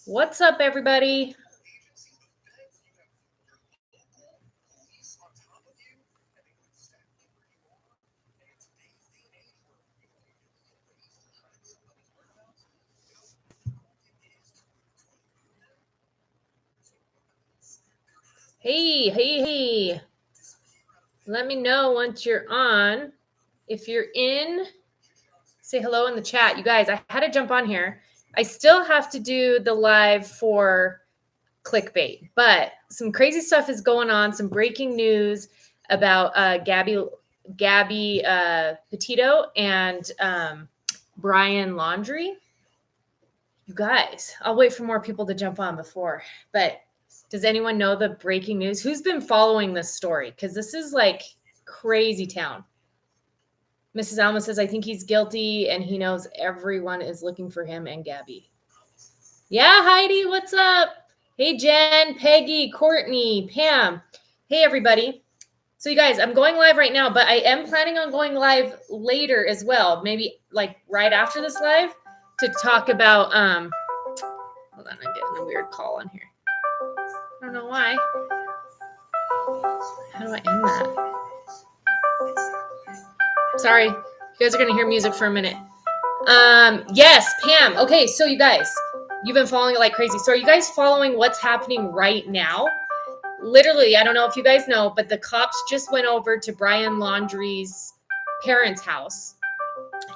What's up, everybody? Hey. Let me know once you're on. If you're in, say hello in the chat. You guys, I had to jump on here. I still have to do the live for Clickbait, but some crazy stuff is going on. Some breaking news about Gabby Petito and Brian Laundrie. You guys, I'll wait for more people to jump on before, but does anyone know the breaking news? Who's been following this story? Because this is like crazy town. Mrs. Alma says, I think he's guilty and he knows everyone is looking for him and Gabby. Yeah, Heidi, what's up? Hey, Jen, Peggy, Courtney, Pam. Hey, everybody. So you guys, I'm going live right now, but I am planning on going live later as well. Maybe like right after this live to talk about, hold on, I'm getting a weird call on here. I don't know why. How do I end that? Sorry, you guys are gonna hear music for a minute. Yes, Pam. Okay, so you guys, you've been following it like crazy. So are you guys following what's happening right now? Literally, I don't know if you guys know, but the cops just went over to Brian Laundrie's parents' house.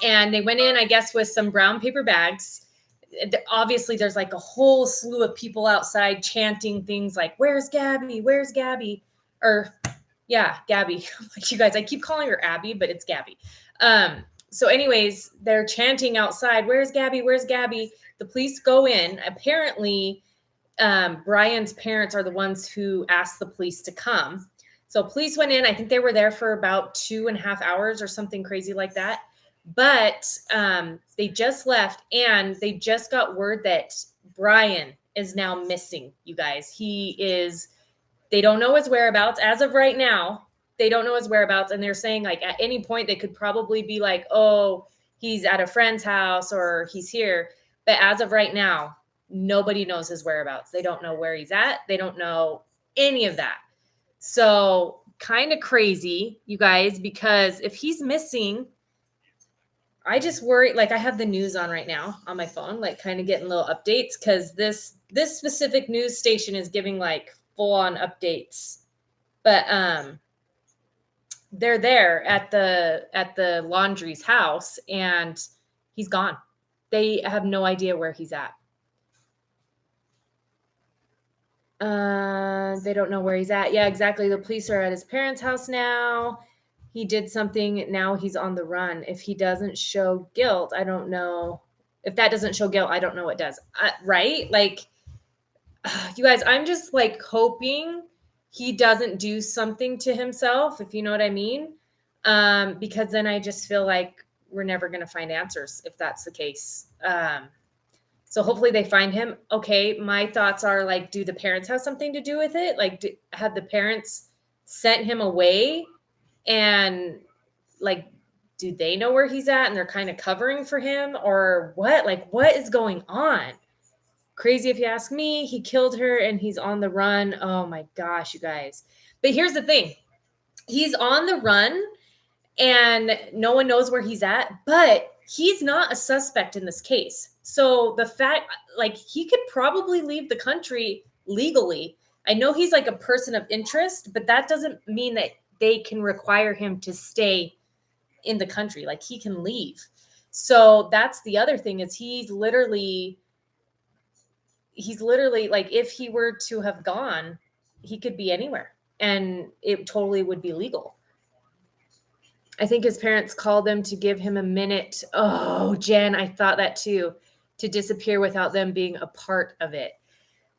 And they went in, I guess, with some brown paper bags. Obviously, there's like a whole slew of people outside chanting things like, where's Gabby? Where's Gabby? Or, yeah, Gabby. Like, you guys, I keep calling her Abby, but it's Gabby. So anyways, they're chanting outside, where's Gabby? Where's Gabby? The police go in. Apparently, Brian's parents are the ones who asked the police to come. So police went in. I think they were there for about 2.5 hours or something crazy like that. But they just left and they just got word that Brian is now missing, you guys. They don't know his whereabouts as of right now. They don't know his whereabouts. And they're saying like at any point they could probably be like, oh, he's at a friend's house or he's here. But as of right now, nobody knows his whereabouts. They don't know where he's at. They don't know any of that. So kind of crazy, you guys, because if he's missing, I just worry, like I have the news on right now on my phone, like kind of getting little updates because this specific news station is giving like full on updates. But they're there at the Laundrie's house and he's gone. They have no idea where he's at. They don't know where he's at. Yeah, exactly. The police are at his parents' house now. He did something. Now he's on the run. If he doesn't show guilt, I don't know. If that doesn't show guilt, I don't know what does. Right? Like, you guys, I'm just like hoping he doesn't do something to himself, if you know what I mean. Because then I just feel like we're never going to find answers if that's the case. So hopefully they find him. Okay, my thoughts are like, do the parents have something to do with it? Like, have the parents sent him away? And like, do they know where he's at and they're kind of covering for him or what? Like, what is going on? Crazy if you ask me. He killed her and he's on the run. Oh my gosh, you guys. But here's the thing. He's on the run and no one knows where he's at, but he's not a suspect in this case. So the fact, like, he could probably leave the country legally. I know he's like a person of interest, but that doesn't mean that they can require him to stay in the country. Like, he can leave. So that's the other thing is he's literally like, if he were to have gone, he could be anywhere and it totally would be legal. I think his parents called them to give him a minute. Oh, Jen, I thought that too, to disappear without them being a part of it.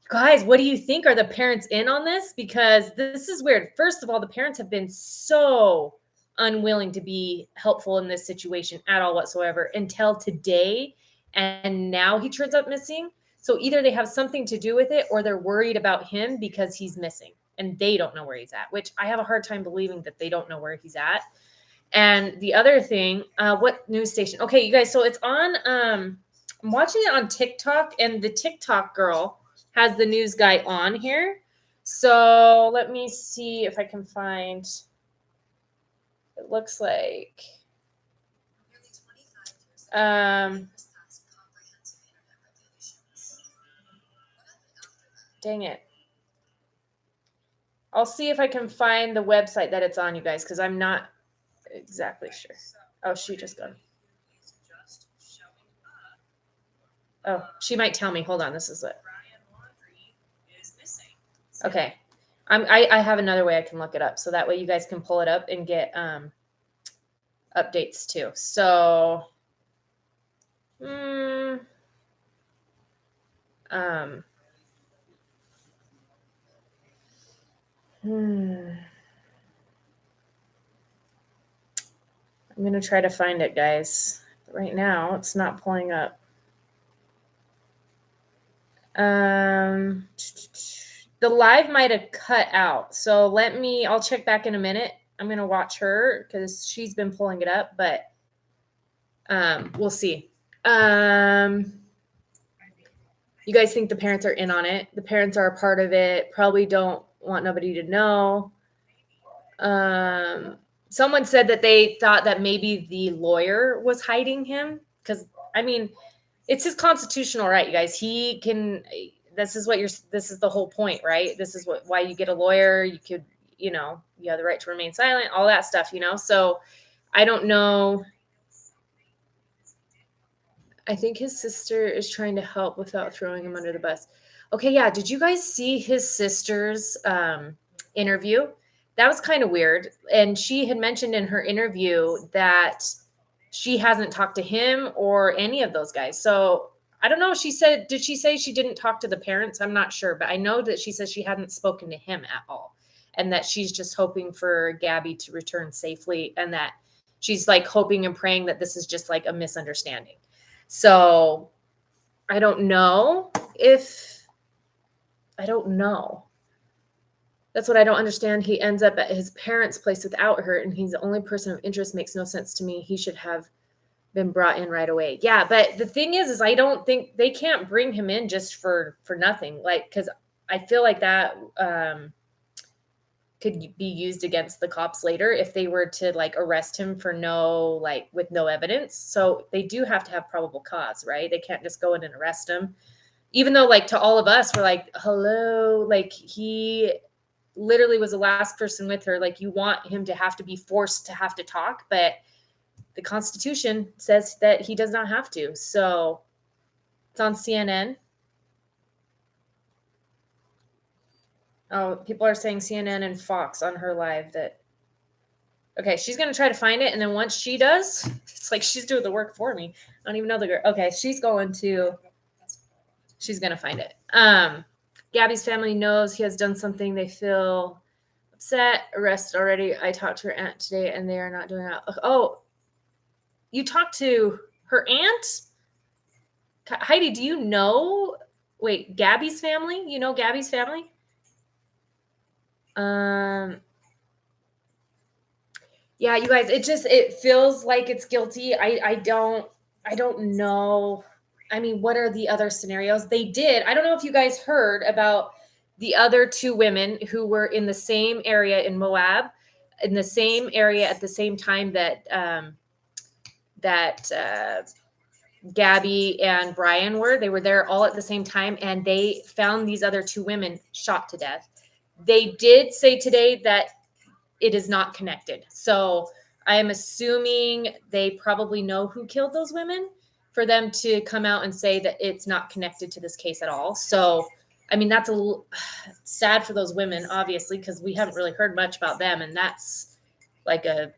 Guys, what do you think? Are the parents in on this? Because this is weird. First of all, the parents have been so unwilling to be helpful in this situation at all whatsoever until today. And now he turns up missing. So either they have something to do with it or they're worried about him because he's missing and they don't know where he's at, which I have a hard time believing that they don't know where he's at. And the other thing, what news station? Okay, you guys, so it's on I'm watching it on TikTok, and the TikTok girl has the news guy on here. So let me see if I can find. It looks like. Dang it. I'll see if I can find the website that it's on, you guys, because I'm not exactly sure. Oh, she just gone. Oh, she might tell me. Hold on, this is it. Okay. I have another way I can look it up, so that way you guys can pull it up and get updates too. So I'm going to try to find it, guys. Right now, it's not pulling up. The live might have cut out. So I'll check back in a minute. I'm going to watch her because she's been pulling it up, but we'll see. You guys think the parents are in on it? The parents are a part of it. Probably don't want nobody to know. Someone said that they thought that maybe the lawyer was hiding him because, I mean, it's his constitutional right, you guys. He can. This is the whole point, right? This is why you get a lawyer. You could, you have the right to remain silent, all that stuff, So I don't know. I think his sister is trying to help without throwing him under the bus. Okay, yeah. Did you guys see his sister's interview? That was kind of weird. And she had mentioned in her interview that she hasn't talked to him or any of those guys. So I don't know. Did she say she didn't talk to the parents? I'm not sure, but I know that she says she hadn't spoken to him at all. And that she's just hoping for Gabby to return safely. And that she's like hoping and praying that this is just like a misunderstanding. So I don't know. That's what I don't understand. He ends up at his parents' place without her, and he's the only person of interest. Makes no sense to me. He should have been brought in right away. Yeah, but the thing is I don't think they can't bring him in just for nothing. Like, because I feel like that could be used against the cops later if they were to like arrest him for with no evidence. So they do have to have probable cause, right? They can't just go in and arrest him. Even though like to all of us, we're like, hello, like he literally was the last person with her. Like you want him to have to be forced to have to talk, but the Constitution says that he does not have to. So it's on CNN. Oh, people are saying CNN and Fox on her live that. Okay, she's going to try to find it. And then once she does, it's like she's doing the work for me. I don't even know the girl. Okay, she's going to find it. Gabby's family knows he has done something. They feel upset, arrested already. I talked to her aunt today, and they are not doing that. Oh, you talked to her aunt? Heidi, do you know? Wait, Gabby's family? You know Gabby's family? Yeah, you guys, it feels like it's guilty. I don't know. I mean, what are the other scenarios? I don't know if you guys heard about the other two women who were in the same area in Moab, in the same area at the same time that Gabby and Brian were. They were there all at the same time, and they found these other two women shot to death. They did say today that it is not connected. So I am assuming they probably know who killed those women for them to come out and say that it's not connected to this case at all. So, I mean, that's sad for those women, obviously, because we haven't really heard much about them, and that's like a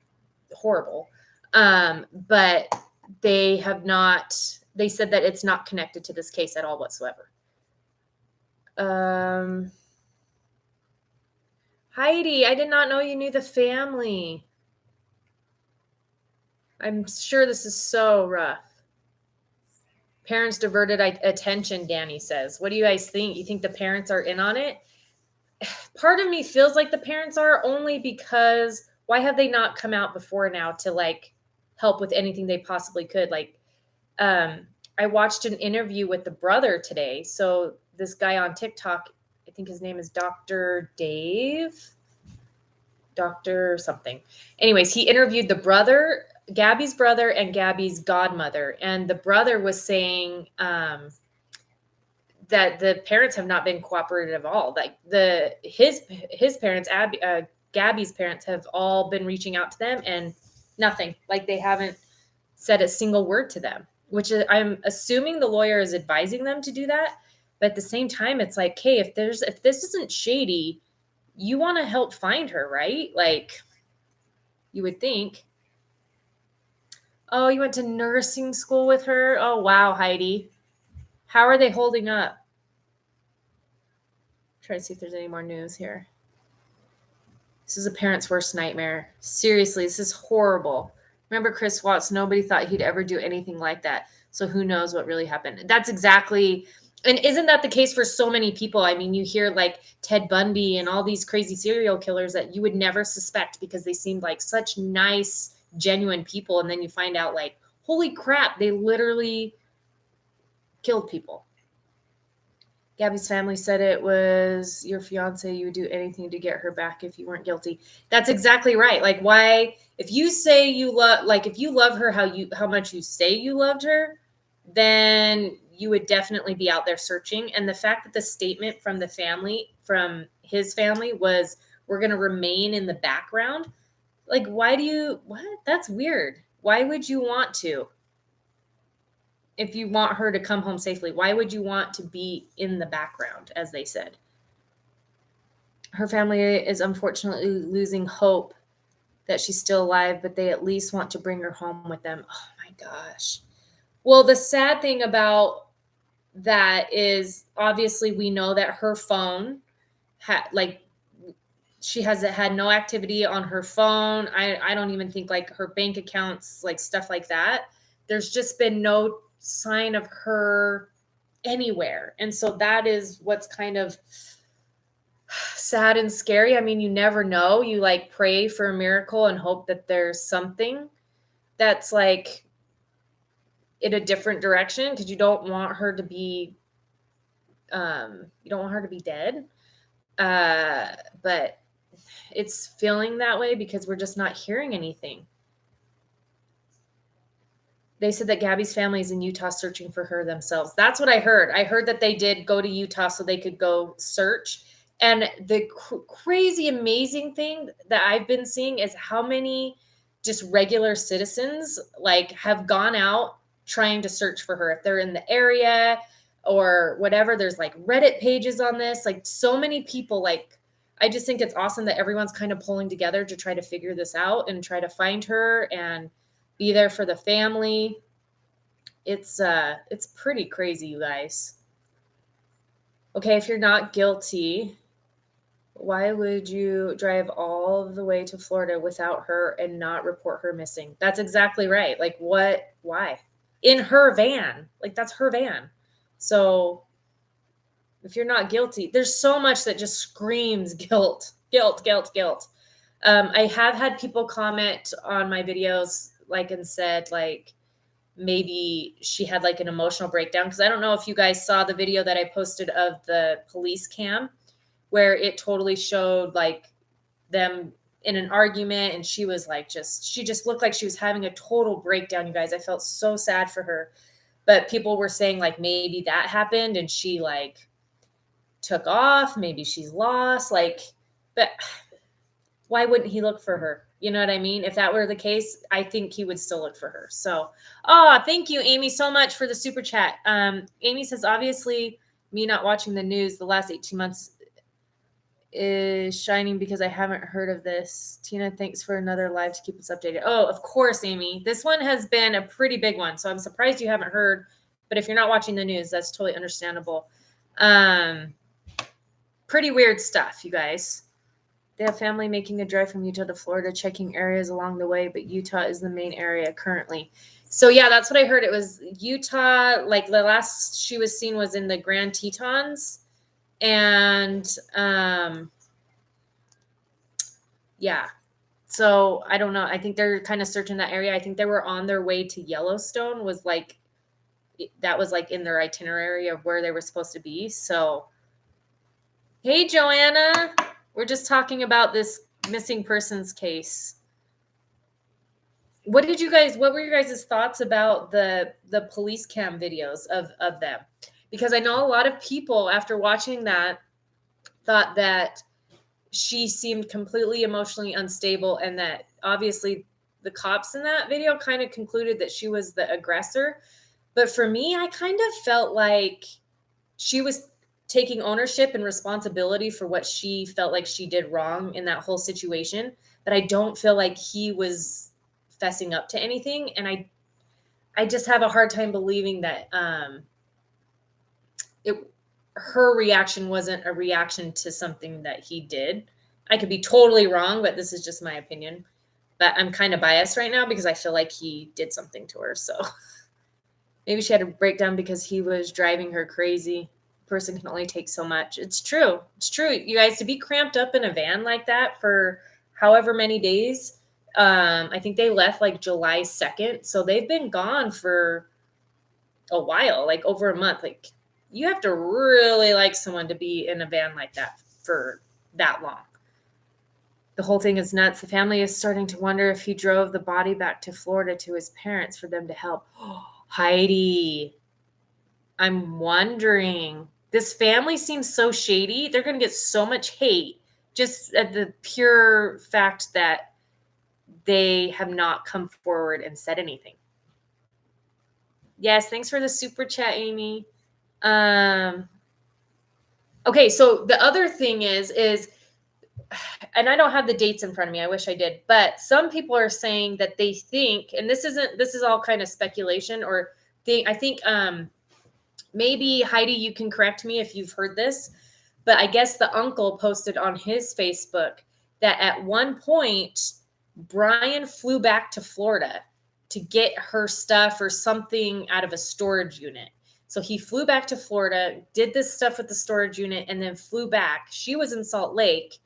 horrible. But they said that it's not connected to this case at all whatsoever. Heidi, I did not know you knew the family. I'm sure this is so rough. Parents diverted attention, Danny says. What do you guys think? You think the parents are in on it? Part of me feels like the parents are, only because why have they not come out before now to like help with anything they possibly could? Like, I I watched an interview with the brother today. So this guy on TikTok, I think his name is Dr. Dave, Dr. something. Anyways, he interviewed the brother, Gabby's brother, and Gabby's godmother. And the brother was saying that the parents have not been cooperative at all. Like his parents, Gabby's parents, have all been reaching out to them and nothing. Like they haven't said a single word to them, which is, I'm assuming the lawyer is advising them to do that. But at the same time, it's like, hey, if this isn't shady, you want to help find her, right? Like you would think. Oh, you went to nursing school with her? Oh, wow, Heidi. How are they holding up? Try to see if there's any more news here. This is a parent's worst nightmare. Seriously, this is horrible. Remember Chris Watts? Nobody thought he'd ever do anything like that. So who knows what really happened? That's exactly, and isn't that the case for so many people? I mean, you hear like Ted Bundy and all these crazy serial killers that you would never suspect because they seemed like such nice, genuine people. And then you find out like, holy crap, they literally killed people. Gabby's family said it was your fiance. You would do anything to get her back if you weren't guilty. That's exactly right. Like, why, if you say you love, like, if you love her, how much you say you loved her, then you would definitely be out there searching. And the fact that the statement from the family, from his family, was, we're going to remain in the background. Like, what? That's weird. Why would you want to? If you want her to come home safely, why would you want to be in the background, as they said? Her family is unfortunately losing hope that she's still alive, but they at least want to bring her home with them. Oh my gosh. Well, the sad thing about that is obviously we know that her phone she has had no activity on her phone. I don't even think like her bank accounts, like stuff like that. There's just been no sign of her anywhere. And so that is what's kind of sad and scary. I mean, you never know. You like pray for a miracle and hope that there's something that's like in a different direction, because you don't want her to be dead. But it's feeling that way because we're just not hearing anything. They said that Gabby's family is in Utah searching for her themselves. That's what I heard. I heard that they did go to Utah so they could go search. And the crazy, amazing thing that I've been seeing is how many just regular citizens like have gone out trying to search for her. If they're in the area or whatever, there's like Reddit pages on this, like so many people. Like, I just think it's awesome that everyone's kind of pulling together to try to figure this out and try to find her and be there for the family. It's pretty crazy, you guys. Okay, if you're not guilty, why would you drive all the way to Florida without her and not report her missing? That's exactly right. Like, what? Why? In her van. Like, that's her van. So if you're not guilty, there's so much that just screams guilt. I have had people comment on my videos, like, and said, like, maybe she had like an emotional breakdown. Because I don't know if you guys saw the video that I posted of the police cam where it totally showed like them in an argument, and she was like, she just looked like she was having a total breakdown, you guys. I felt so sad for her. But people were saying like maybe that happened and she like took off, maybe she's lost, like, but why wouldn't he look for her? You know what I mean? If that were the case, I think he would still look for her. So, thank you, Amy, so much for the super chat. Amy says, obviously, me not watching the news the last 18 months is shining because I haven't heard of this. Tina, thanks for another live to keep us updated. Oh, of course, Amy. This one has been a pretty big one, so I'm surprised you haven't heard. But if you're not watching the news, that's totally understandable. Pretty weird stuff, you guys. They have family making a drive from Utah to Florida, checking areas along the way, but Utah is the main area currently. So, yeah, that's what I heard. It was Utah. Like, the last she was seen was in the Grand Tetons. And, yeah. So, I don't know. I think they're kind of searching that area. I think they were on their way to Yellowstone, was, like, that was like in their itinerary of where they were supposed to be. So, hey, Joanna, we're just talking about this missing persons case. What were your guys' thoughts about the police cam videos of them? Because I know a lot of people after watching that thought that she seemed completely emotionally unstable, and that obviously the cops in that video kind of concluded that she was the aggressor. But for me, I kind of felt like she was taking ownership and responsibility for what she felt like she did wrong in that whole situation. But I don't feel like he was fessing up to anything. And I just have a hard time believing that her reaction wasn't a reaction to something that he did. I could be totally wrong, but this is just my opinion. But I'm kind of biased right now because I feel like he did something to her. So maybe she had a breakdown because he was driving her crazy. A person can only take so much. It's true. It's true. You guys, to be cramped up in a van like that for however many days. I think they left like July 2nd. So they've been gone for a while, like over a month. Like, you have to really like someone to be in a van like that for that long. The whole thing is nuts. The family is starting to wonder if he drove the body back to Florida to his parents for them to help. Heidi, I'm wondering. This family seems so shady. They're going to get so much hate just at the pure fact that they have not come forward and said anything. Yes, thanks for the super chat, Amy. Okay, so the other thing is, and I don't have the dates in front of me. I wish I did, but some people are saying that they think, and this is all kind of speculation, or I think maybe Heidi, you can correct me if you've heard this, but I guess the uncle posted on his Facebook that at one point Brian flew back to Florida to get her stuff or something out of a storage unit. So he flew back to Florida, did this stuff with the storage unit, and then flew back. She was in Salt Lake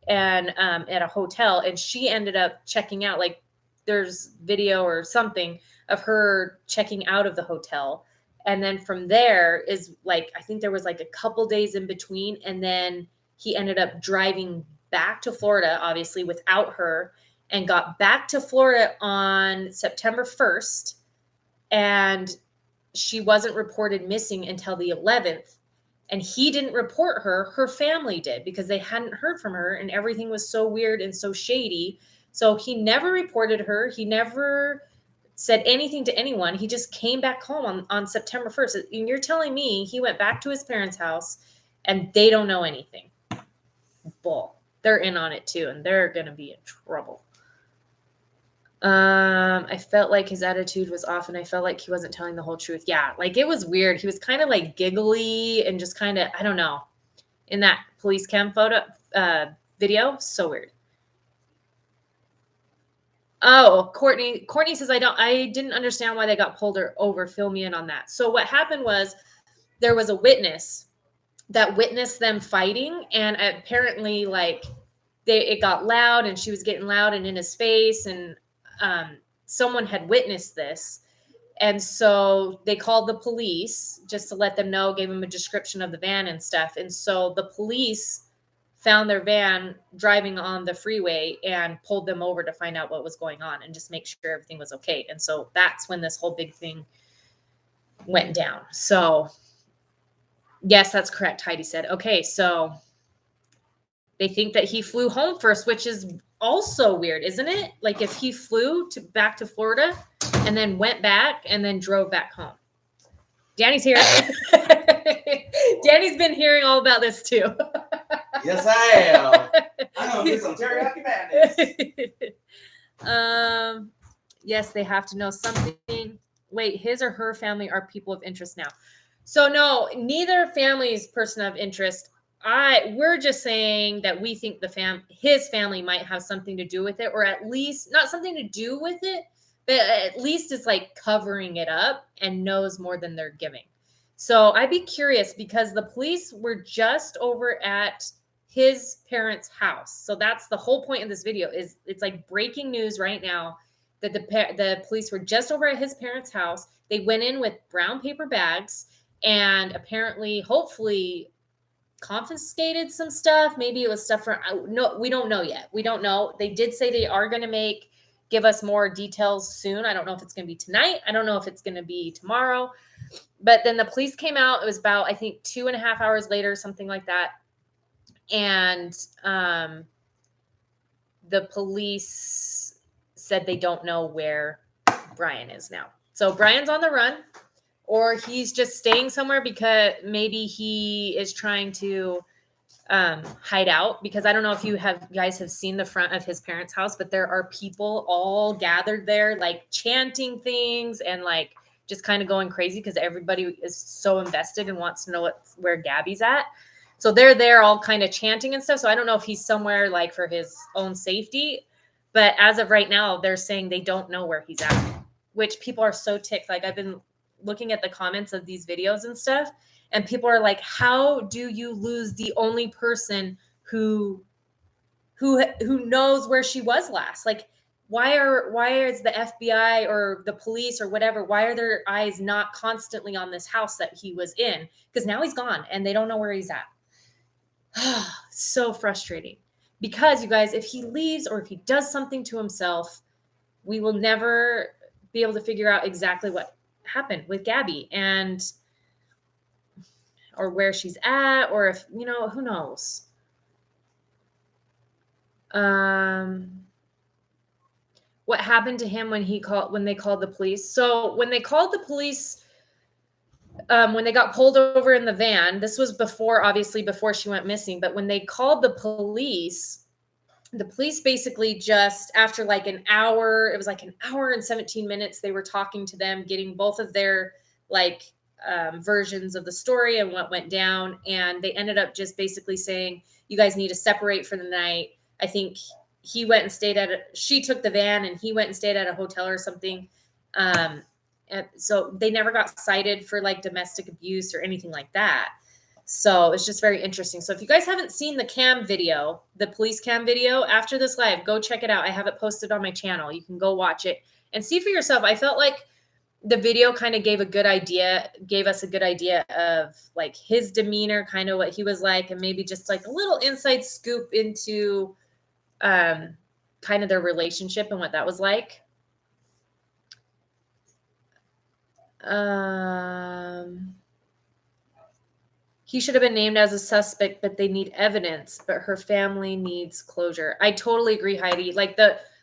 and at a hotel, and she ended up checking out. Like, there's video or something of her checking out of the hotel. And then from there is like, I think there was like a couple days in between. And then he ended up driving back to Florida, obviously without her, and got back to Florida on September 1st. And she wasn't reported missing until the 11th. And he didn't report her. Her family did, because they hadn't heard from her and everything was so weird and so shady. So he never reported her. He never said anything to anyone. He just came back home on September 1st. And you're telling me he went back to his parents' house and they don't know anything? Bull. They're in on it too, and they're going to be in trouble. I felt like his attitude was off, and I felt like he wasn't telling the whole truth. Yeah, like it was weird. He was kind of like giggly and just kind of, I don't know, in that police cam photo video. So weird. Oh, Courtney says, I didn't understand why they got pulled over. Fill me in on that. So what happened was there was a witness that witnessed them fighting, and apparently like it got loud, and she was getting loud and in his face, and someone had witnessed this. And so they called the police just to let them know, gave them a description of the van and stuff. And so the police found their van driving on the freeway and pulled them over to find out what was going on and just make sure everything was okay. And so that's when this whole big thing went down. So yes, that's correct. Heidi said, okay, so they think that he flew home first, which is also weird, isn't it? Like if he flew back to Florida and then went back and then drove back home. Danny's here. Danny's been hearing all about this too. Yes, I am. I'm gonna get some teriyaki madness. Yes, they have to know something. Wait, his or her family are people of interest now. So no, neither family is person of interest. We're just saying that we think his family might have something to do with it, or at least not something to do with it, but at least it's like covering it up and knows more than they're giving. So I'd be curious, because the police were just over at his parents' house. So that's the whole point of this video. Is it's like breaking news right now. that the police were just over at his parents' house. They went in with brown paper bags and apparently, hopefully, confiscated some stuff. Maybe it was stuff from, no, we don't know yet. We don't know. They did say they are going to give us more details soon. I don't know if it's going to be tonight. I don't know if it's going to be tomorrow. But then the police came out. It was about, I think, 2.5 hours later, something like that. And the police said they don't know where Brian is now. So Brian's on the run, or he's just staying somewhere because maybe he is trying to hide out. Because I don't know if you guys have seen the front of his parents' house, but there are people all gathered there, like chanting things and like just kind of going crazy because everybody is so invested and wants to know where Gabby's at. So they're there all kind of chanting and stuff. So I don't know if he's somewhere like for his own safety, but as of right now, they're saying they don't know where he's at, which people are so ticked. Like I've been looking at the comments of these videos and stuff, and people are like, how do you lose the only person who knows where she was last? Like, why is the FBI or the police or whatever, why are their eyes not constantly on this house that he was in? Because now he's gone and they don't know where he's at. So frustrating. Because you guys, if he leaves or if he does something to himself, we will never be able to figure out exactly what happened with Gabby or where she's at, or if, who knows. What happened to him when they called the police? So when they called the police, when they got pulled over in the van, this was obviously before she went missing, but when they called the police basically just after like an hour, it was like an hour and 17 minutes, they were talking to them, getting both of their versions of the story and what went down. And they ended up just basically saying, you guys need to separate for the night. I think he went and she took the van and he went and stayed at a hotel or something. And so they never got cited for like domestic abuse or anything like that. So it's just very interesting. So if you guys haven't seen the police cam video after this live, go check it out. I have it posted on my channel. You can go watch it and see for yourself. I felt like the video kind of gave us a good idea of like his demeanor, kind of what he was like, and maybe just like a little inside scoop into kind of their relationship and what that was like. He should have been named as a suspect, but they need evidence, but her family needs closure. I totally agree, Heidi.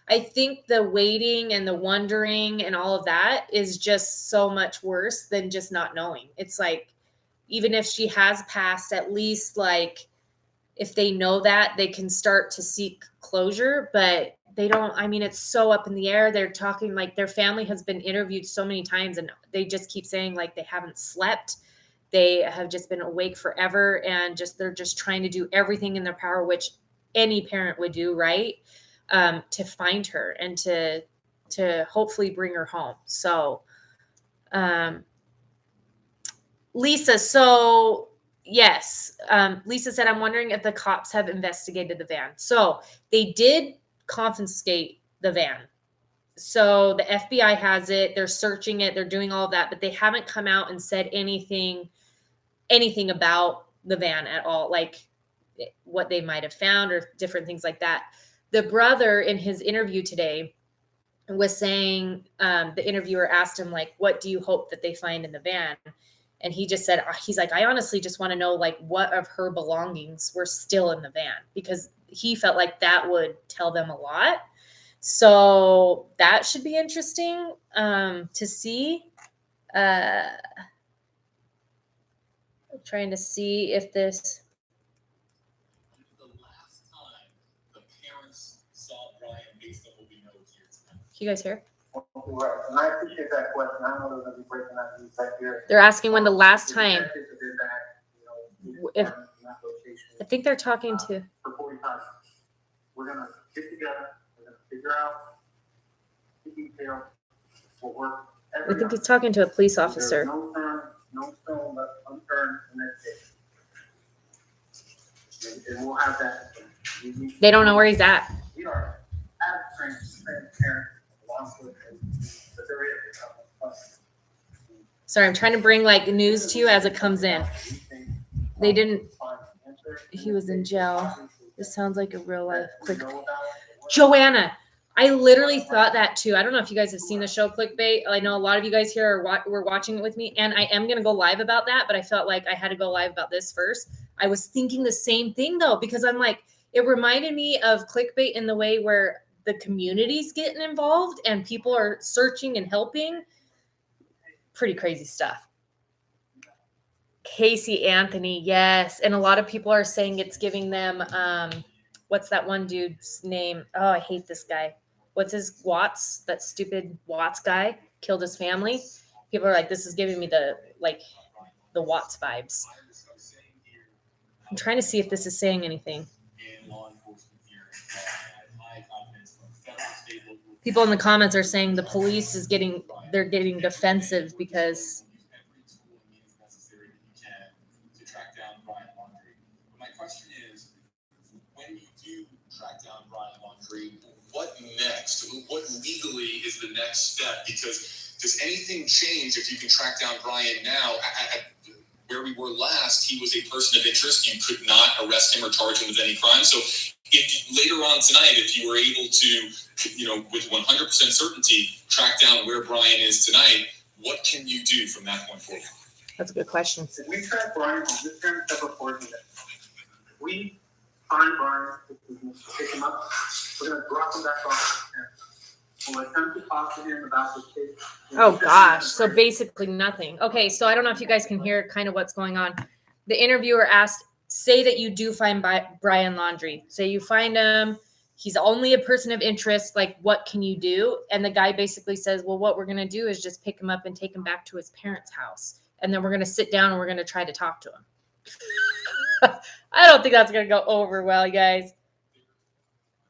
I think the waiting and the wondering and all of that is just so much worse than just not knowing. It's like, even if she has passed, at least like if they know that, they can start to seek closure, but they don't. I mean, it's so up in the air. They're talking like their family has been interviewed so many times and they just keep saying like they haven't slept. They have just been awake forever and they're just trying to do everything in their power, which any parent would do, right? To find her and to hopefully bring her home. So, Lisa, so yes, Lisa said, I'm wondering if the cops have investigated the van. So they did confiscate the van. So the FBI has it, they're searching it, they're doing all of that, but they haven't come out and said anything about the van at all, like what they might have found or different things like that. The brother in his interview today was saying, the interviewer asked him, like, what do you hope that they find in the van? And he just said, he's like, I honestly just want to know, like, what of her belongings were still in the van, because he felt like that would tell them a lot. So that should be interesting to see. I'm trying to see if this. The last time the parents saw Brian based on what we know here tonight. Can you guys hear? Right. And I appreciate that question. I know they're going to be breaking that news right here. They're asking when the last time. If, I think they're talking to. For 40 times. We're going to get together. We're going to figure out the details. We'll work. I think he's talking to a police officer. No stone left unturned in that case. And we'll have that. They don't know where he's at. We are as transparent along with Sorry, I'm trying to bring like news to you as it comes in. They didn't. He was in jail. This sounds like a real life clickbait. Joanna, I literally thought that too. I don't know if you guys have seen the show Clickbait. I know a lot of you guys here were watching it with me, and I am going to go live about that, but I felt like I had to go live about this first. I was thinking the same thing though, because I'm like, it reminded me of Clickbait in the way where the community's getting involved and people are searching and helping. Pretty crazy stuff. Casey Anthony, yes. And a lot of people are saying it's giving them, what's that one dude's name? Oh, I hate this guy. What's his Watts? That stupid Watts guy killed his family. People are like, this is giving me the Watts vibes. I'm trying to see if this is saying anything. People in the comments are saying the police is they're getting defensive because my question is, when you do track down Brian Laundrie, what next? What legally is the next step? Because does anything change if you can track down Brian now? Where we were last, he was a person of interest. You could not arrest him or charge him with any crime. So if later on tonight, if you were able to, with 100% certainty, track down where Brian is tonight, what can you do from that point forward? That's a good question. If we track Brian on this kind of type of portion, if we find Brian, if we can pick him up, we're going to drop him back off. We'll attempt to talk to him about the case. Oh gosh, so basically nothing. Okay, so I don't know if you guys can hear kind of what's going on. The interviewer asked, say that you do find Brian Laundrie. Say you find him, he's only a person of interest, like what can you do? And the guy basically says, well, what we're going to do is just pick him up and take him back to his parents' house. And then we're going to sit down and we're going to try to talk to him. I don't think that's going to go over well, guys.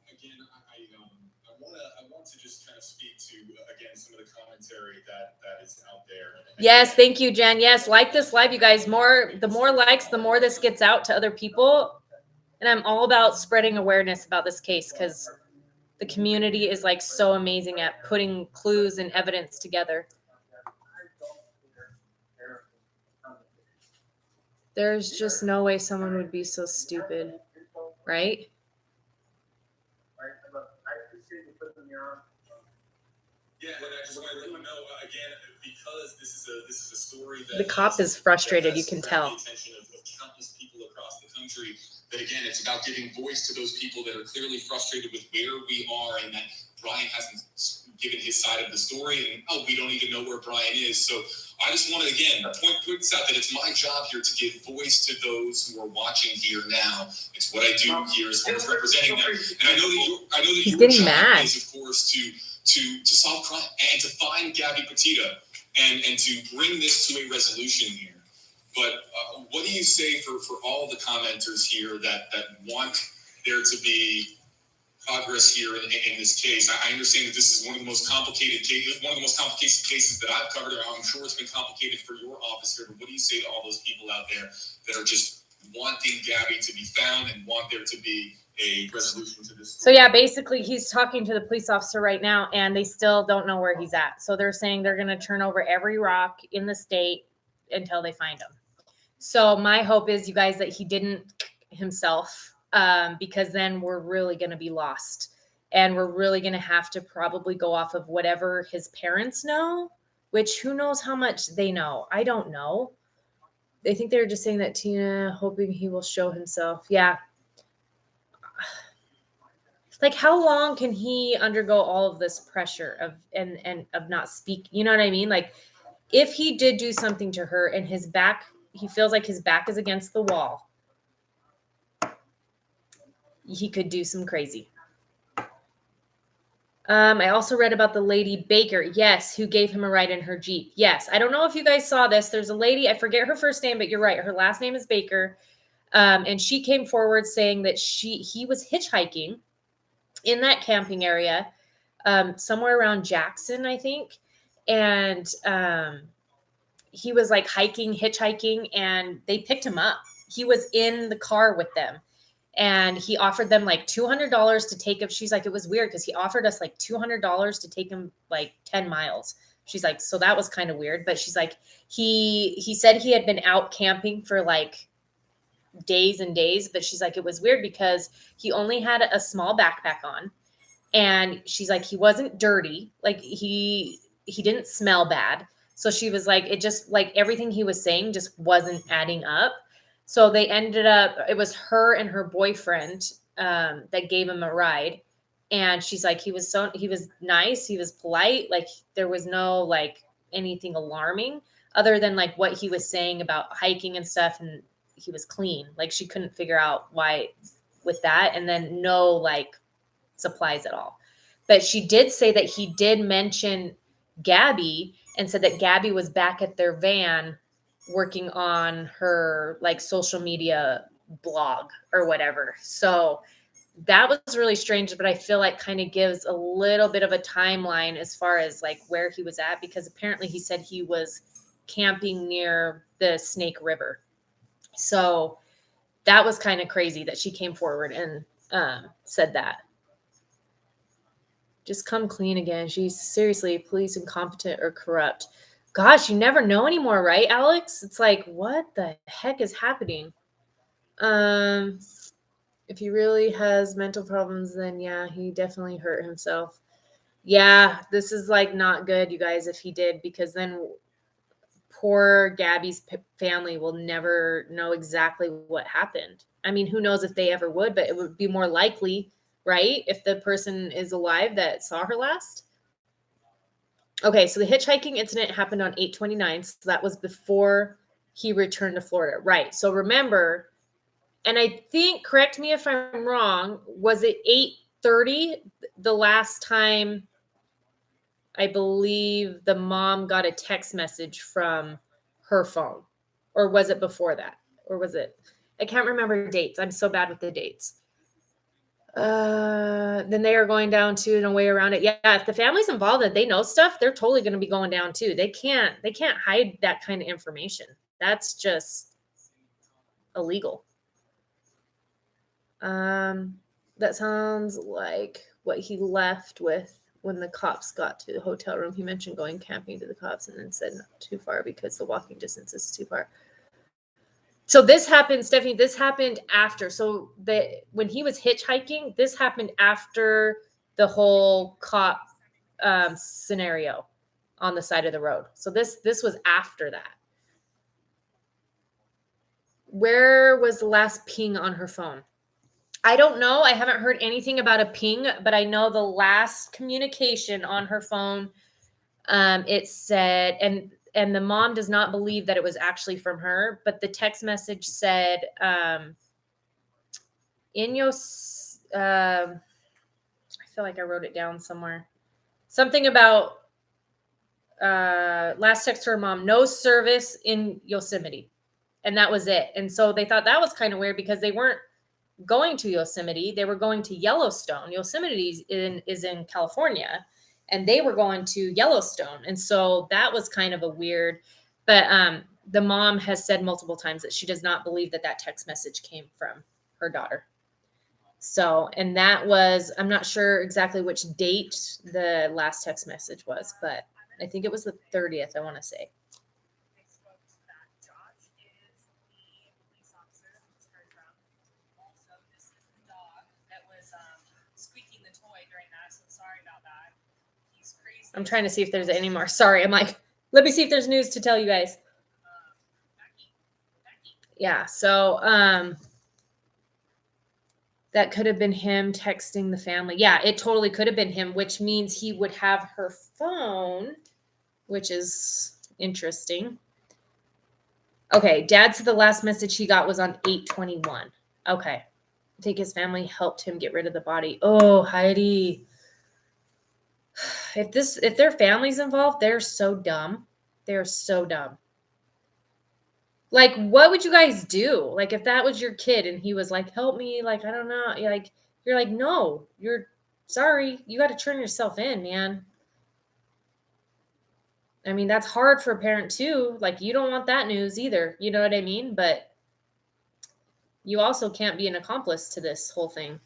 Again, I want to just kind of speak to, again, some of the commentary that is out there. Yes, thank you, Jen. Yes, like this live, you guys. The more likes, the more this gets out to other people. And I'm all about spreading awareness about this case because the community is like so amazing at putting clues and evidence together. There's just no way someone would be so stupid, right? Yeah, and I just want to let you know again, because this is a story that the cop is frustrated. You can tell. The attention of countless people across the country. That again, it's about giving voice to those people that are clearly frustrated with where we are, and that Brian hasn't given his side of the story, and we don't even know where Brian is. So I just want to again point this out that it's my job here to give voice to those who are watching here now. It's what I do here as far as representing them. And I know that He's your getting job mad. is, of course, to solve crime and to find Gabby Petito and to bring this to a resolution here. But what do you say for all the commenters here that want there to be progress here in this case? I understand that this is one of the most complicated cases that I've covered. I'm sure it's been complicated for your office here. But what do you say to all those people out there that are just wanting Gabby to be found and want there to be a resolution to this story? So yeah, basically he's talking to the police officer right now and they still don't know where he's at. So they're saying they're going to turn over every rock in the state until they find him. So my hope is, you guys, that he didn't himself, because then we're really going to be lost. And we're really going to have to probably go off of whatever his parents know, which who knows how much they know. I don't know. I think they were just saying that Tina, hoping he will show himself. Yeah. Like, how long can he undergo all of this pressure of not speaking? You know what I mean? Like, if he did do something to her and his back, he feels like his back is against the wall, he could do some crazy. I also read about the lady Baker, yes, who gave him a ride in her Jeep. Yes, I don't know if you guys saw this. There's a lady, I forget her first name, but you're right. Her last name is Baker. And she came forward saying that he was hitchhiking in that camping area, somewhere around Jackson, I think. And he was like hitchhiking, and they picked him up. He was in the car with them. And he offered them like $200 to take him. She's like, it was weird because he offered us like $200 to take him like 10 miles. She's like, so that was kind of weird. But she's like, he said he had been out camping for like days and days, but she's like, it was weird because he only had a small backpack on, and she's like, he wasn't dirty, like he didn't smell bad. So she was like, it just like everything he was saying just wasn't adding up. So they ended up, it was her and her boyfriend that gave him a ride. And she's like, he was nice, he was polite, like there was no like anything alarming other than like what he was saying about hiking and stuff, and he was clean. Like she couldn't figure out why with that, and then no like supplies at all. But she did say that he did mention Gabby and said that Gabby was back at their van working on her like social media blog or whatever. So that was really strange, but I feel like kind of gives a little bit of a timeline as far as like where he was at, because apparently he said he was camping near the Snake River. So that was kind of crazy that she came forward and said that. Just come clean again. She's seriously police incompetent or corrupt. Gosh, you never know anymore, right, Alex? It's like, what the heck is happening? If he really has mental problems, then yeah, he definitely hurt himself. Yeah, this is like not good, you guys, if he did, because then poor Gabby's family will never know exactly what happened. I mean, who knows if they ever would, but it would be more likely, right, if the person is alive that saw her last. Okay, so the hitchhiking incident happened on 8/29, so that was before he returned to Florida. Right, so remember, and I think, correct me if I'm wrong, was it 8:30 the last time I believe the mom got a text message from her phone? Or was it before that? Or was it? I can't remember dates. I'm so bad with the dates. Then they are going down to no way around it. Yeah, if the family's involved and they know stuff, they're totally going to be going down too. They can't hide that kind of information. That's just illegal. That sounds like what he left with when the cops got to the hotel room. He mentioned going camping to the cops and then said not too far because the walking distance is too far. So this happened, Stephanie, this happened after. So when he was hitchhiking, this happened after the whole cop scenario on the side of the road. So this was after that. Where was the last ping on her phone? I don't know. I haven't heard anything about a ping, but I know the last communication on her phone, it said, and the mom does not believe that it was actually from her, but the text message said, I feel like I wrote it down somewhere. Something about last text to her mom, no service in Yosemite. And that was it. And so they thought that was kind of weird because they weren't going to Yosemite. They were going to Yellowstone. Yosemite is in California, and they were going to Yellowstone. And so that was kind of a weird, but the mom has said multiple times that she does not believe that text message came from her daughter. So, and that was, I'm not sure exactly which date the last text message was, but I think it was the 30th, I want to say. I'm trying to see if there's any more. Sorry, I'm like, let me see if there's news to tell you guys. Yeah, so that could have been him texting the family. Yeah, it totally could have been him, which means he would have her phone, which is interesting. Okay, Dad said the last message he got was on 8/21. Okay, I think his family helped him get rid of the body. Oh, Heidi. If their family's involved, they're so dumb. They're so dumb. Like, what would you guys do? Like, if that was your kid and he was like, help me, like, I don't know. You're like, no, you're sorry. You got to turn yourself in, man. I mean, that's hard for a parent too. Like, you don't want that news either. You know what I mean? But you also can't be an accomplice to this whole thing.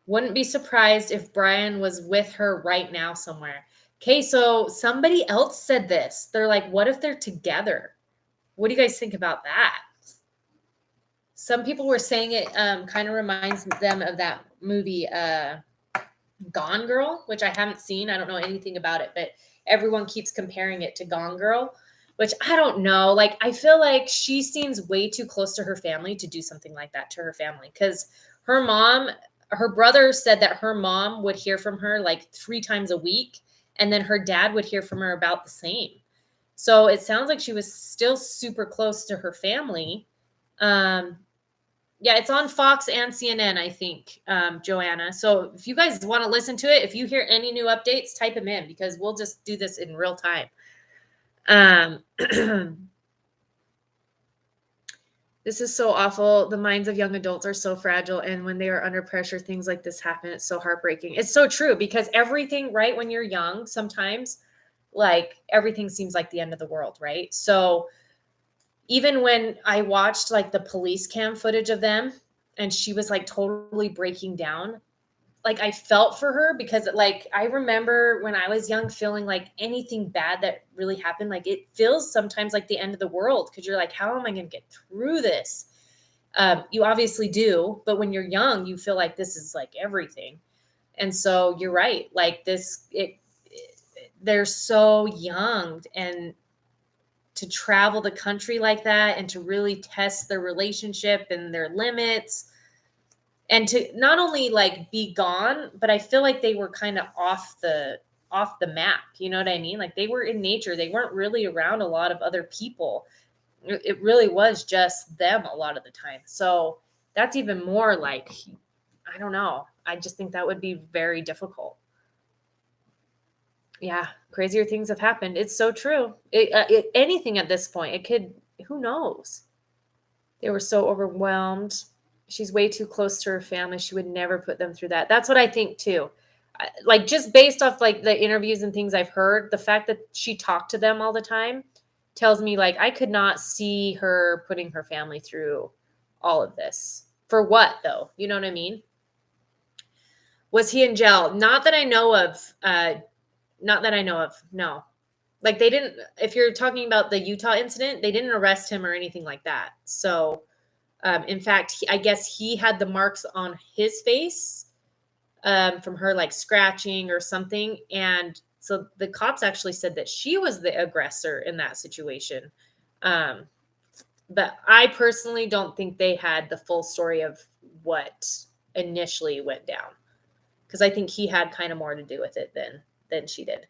Wouldn't be surprised if Brian was with her right now somewhere. Okay, so somebody else said this. They're like, what if they're together? What do you guys think about that? Some people were saying it kind of reminds them of that movie Gone Girl, which I haven't seen. I don't know anything about it, but everyone keeps comparing it to Gone Girl, which I don't know. Like, I feel like she seems way too close to her family to do something like that to her family, because her brother said that her mom would hear from her like 3 times a week, and then her dad would hear from her about the same. So it sounds like she was still super close to her family. Yeah, it's on Fox and CNN, I think, Joanna. So if you guys want to listen to it, if you hear any new updates, type them in, because we'll just do this in real time. This is so awful. The minds of young adults are so fragile, and when they are under pressure, things like this happen. It's so heartbreaking. It's so true, because everything, right, when you're young, sometimes like everything seems like the end of the world, right? So even when I watched like the police cam footage of them and she was like totally breaking down, like I felt for her, because like I remember when I was young feeling like anything bad that really happened, like it feels sometimes like the end of the world, because you're like, how am I going to get through this? You obviously do, but when you're young, you feel like this is like everything. And so you're right. Like they're so young, and to travel the country like that and to really test their relationship and their limits, and to not only like be gone, but I feel like they were kind of off the map. You know what I mean? Like they were in nature. They weren't really around a lot of other people. It really was just them a lot of the time. So that's even more like, I don't know. I just think that would be very difficult. Yeah, crazier things have happened. It's so true. Anything at this point, it could, who knows? They were so overwhelmed. She's way too close to her family. She would never put them through that. That's what I think too. Like just based off like the interviews and things I've heard, the fact that she talked to them all the time tells me like I could not see her putting her family through all of this. For what though? You know what I mean? Was he in jail? Not that I know of. Not that I know of. No. Like they didn't, if you're talking about the Utah incident, they didn't arrest him or anything like that. So, in fact, I guess he had the marks on his face from her like scratching or something. And so the cops actually said that she was the aggressor in that situation. But I personally don't think they had the full story of what initially went down, because I think he had kind of more to do with it than she did.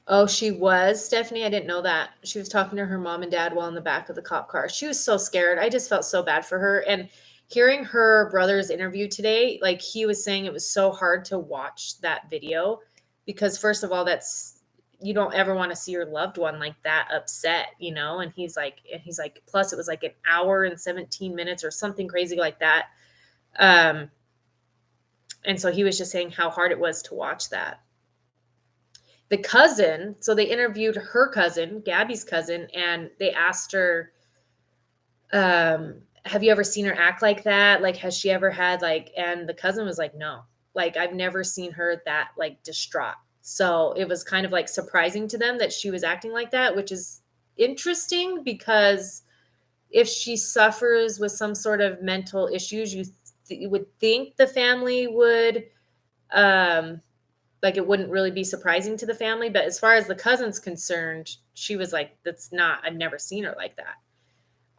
Oh, she was, Stephanie. I didn't know that. She was talking to her mom and dad while in the back of the cop car. She was so scared. I just felt so bad for her. And hearing her brother's interview today, like he was saying it was so hard to watch that video, because first of all, you don't ever want to see your loved one like that upset, you know? And he's like, plus it was like an hour and 17 minutes or something crazy like that. And so he was just saying how hard it was to watch that. The cousin, so they interviewed her cousin, Gabby's cousin, and they asked her, have you ever seen her act like that? Like, has she ever had like, and the cousin was like, no, like, I've never seen her that like distraught. So it was kind of like surprising to them that she was acting like that, which is interesting, because if she suffers with some sort of mental issues, you would think the family would, like it wouldn't really be surprising to the family. But as far as the cousin's concerned, she was like, I've never seen her like that.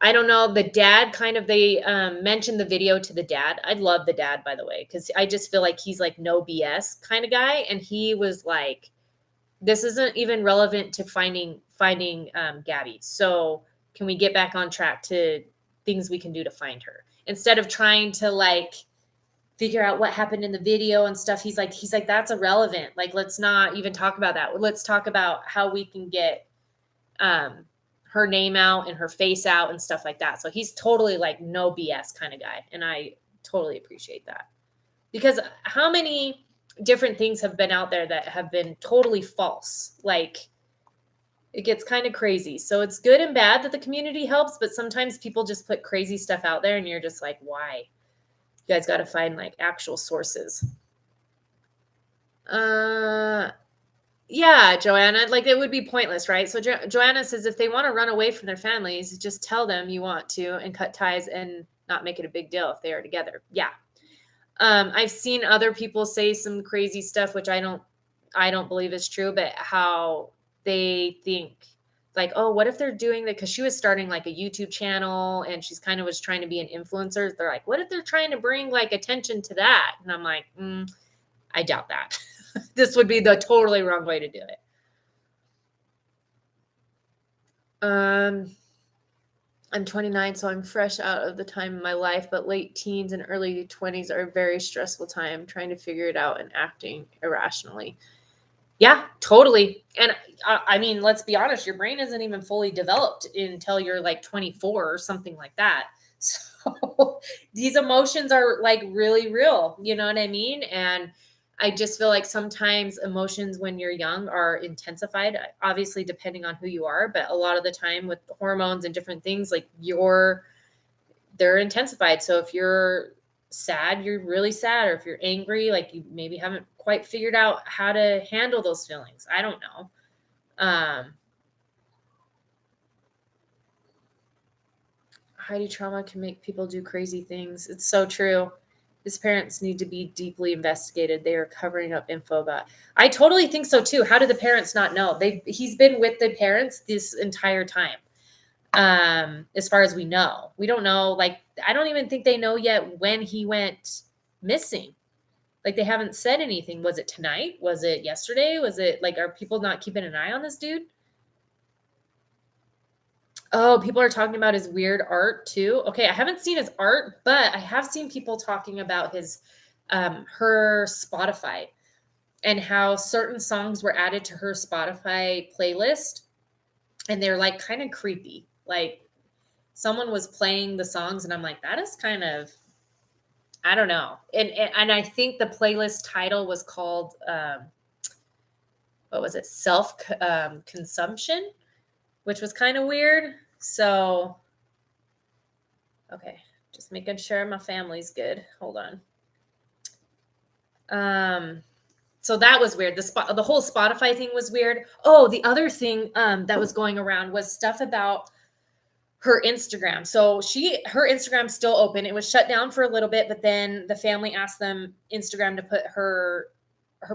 I don't know. The dad they mentioned the video to the dad. I love the dad, by the way, because I just feel like he's like no BS kind of guy. And he was like, this isn't even relevant to finding Gabby. So can we get back on track to things we can do to find her, instead of trying to like figure out what happened in the video and stuff. He's like, that's irrelevant. Like, let's not even talk about that. Let's talk about how we can get her name out and her face out and stuff like that. So he's totally like no BS kind of guy. And I totally appreciate that, because how many different things have been out there that have been totally false? Like, it gets kind of crazy. So it's good and bad that the community helps, but sometimes people just put crazy stuff out there and you're just like, why? You guys got to find like actual sources. Yeah, Joanna, like it would be pointless, right? So Joanna says if they want to run away from their families, just tell them you want to and cut ties and not make it a big deal if they are together. Yeah. I've seen other people say some crazy stuff, which I don't believe is true, but how they think like, oh, what if they're doing that? Cause she was starting like a YouTube channel and she's kind of was trying to be an influencer. They're like, what if they're trying to bring like attention to that? And I'm like, I doubt that. This would be the totally wrong way to do it. I'm 29, so I'm fresh out of the time in my life, but late teens and early 20s are a very stressful time trying to figure it out and acting irrationally. Yeah, totally. And I mean, let's be honest, your brain isn't even fully developed until you're like 24 or something like that. So these emotions are like really real, you know what I mean? And I just feel like sometimes emotions when you're young are intensified, obviously depending on who you are, but a lot of the time with hormones and different things, like they're intensified. So if you're sad, you're really sad, or if you're angry, like you maybe haven't quite figured out how to handle those feelings. I don't know. Heidi, trauma can make people do crazy things. It's so true. His parents need to be deeply investigated. They are covering up Infobot. I totally think so too. How did the parents not know? He's been with the parents this entire time. As far as we know, we don't know. Like, I don't even think they know yet when he went missing. Like, they haven't said anything. Was it tonight? Was it yesterday? Was it like, are people not keeping an eye on this dude? Oh, people are talking about his weird art too. Okay, I haven't seen his art, but I have seen people talking about her Spotify and how certain songs were added to her Spotify playlist, and they're like kind of creepy. Like someone was playing the songs, and I'm like, that is kind of, I don't know. And I think the playlist title was called what was it? Self consumption, which was kind of weird. So, okay, just making sure my family's good. Hold on. So that was weird. The whole Spotify thing was weird. Oh, the other thing that was going around was stuff about her Instagram. So her Instagram's still open. It was shut down for a little bit, but then the family asked them Instagram to put her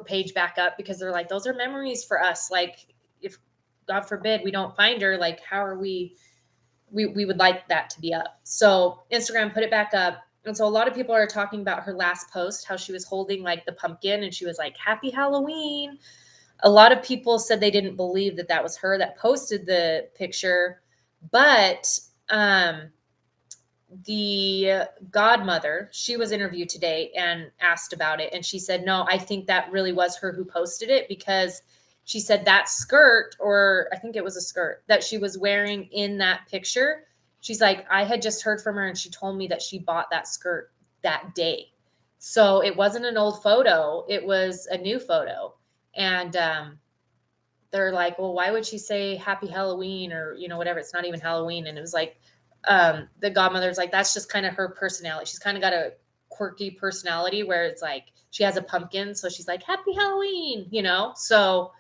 page back up because they're like, those are memories for us. Like, if God forbid we don't find her, like, how are we would like that to be up. So Instagram put it back up. And so a lot of people are talking about her last post, how she was holding like the pumpkin and she was like, Happy Halloween. A lot of people said they didn't believe that was her that posted the picture, but the godmother, she was interviewed today and asked about it. And she said, no, I think that really was her who posted it, because she said that skirt, or I think it was a skirt that she was wearing in that picture. She's like, I had just heard from her and she told me that she bought that skirt that day. So it wasn't an old photo. It was a new photo. And they're like, well, why would she say Happy Halloween or, whatever? It's not even Halloween. And it was like, the godmother's like, that's just kind of her personality. She's kind of got a quirky personality where it's like she has a pumpkin. So she's like, Happy Halloween, So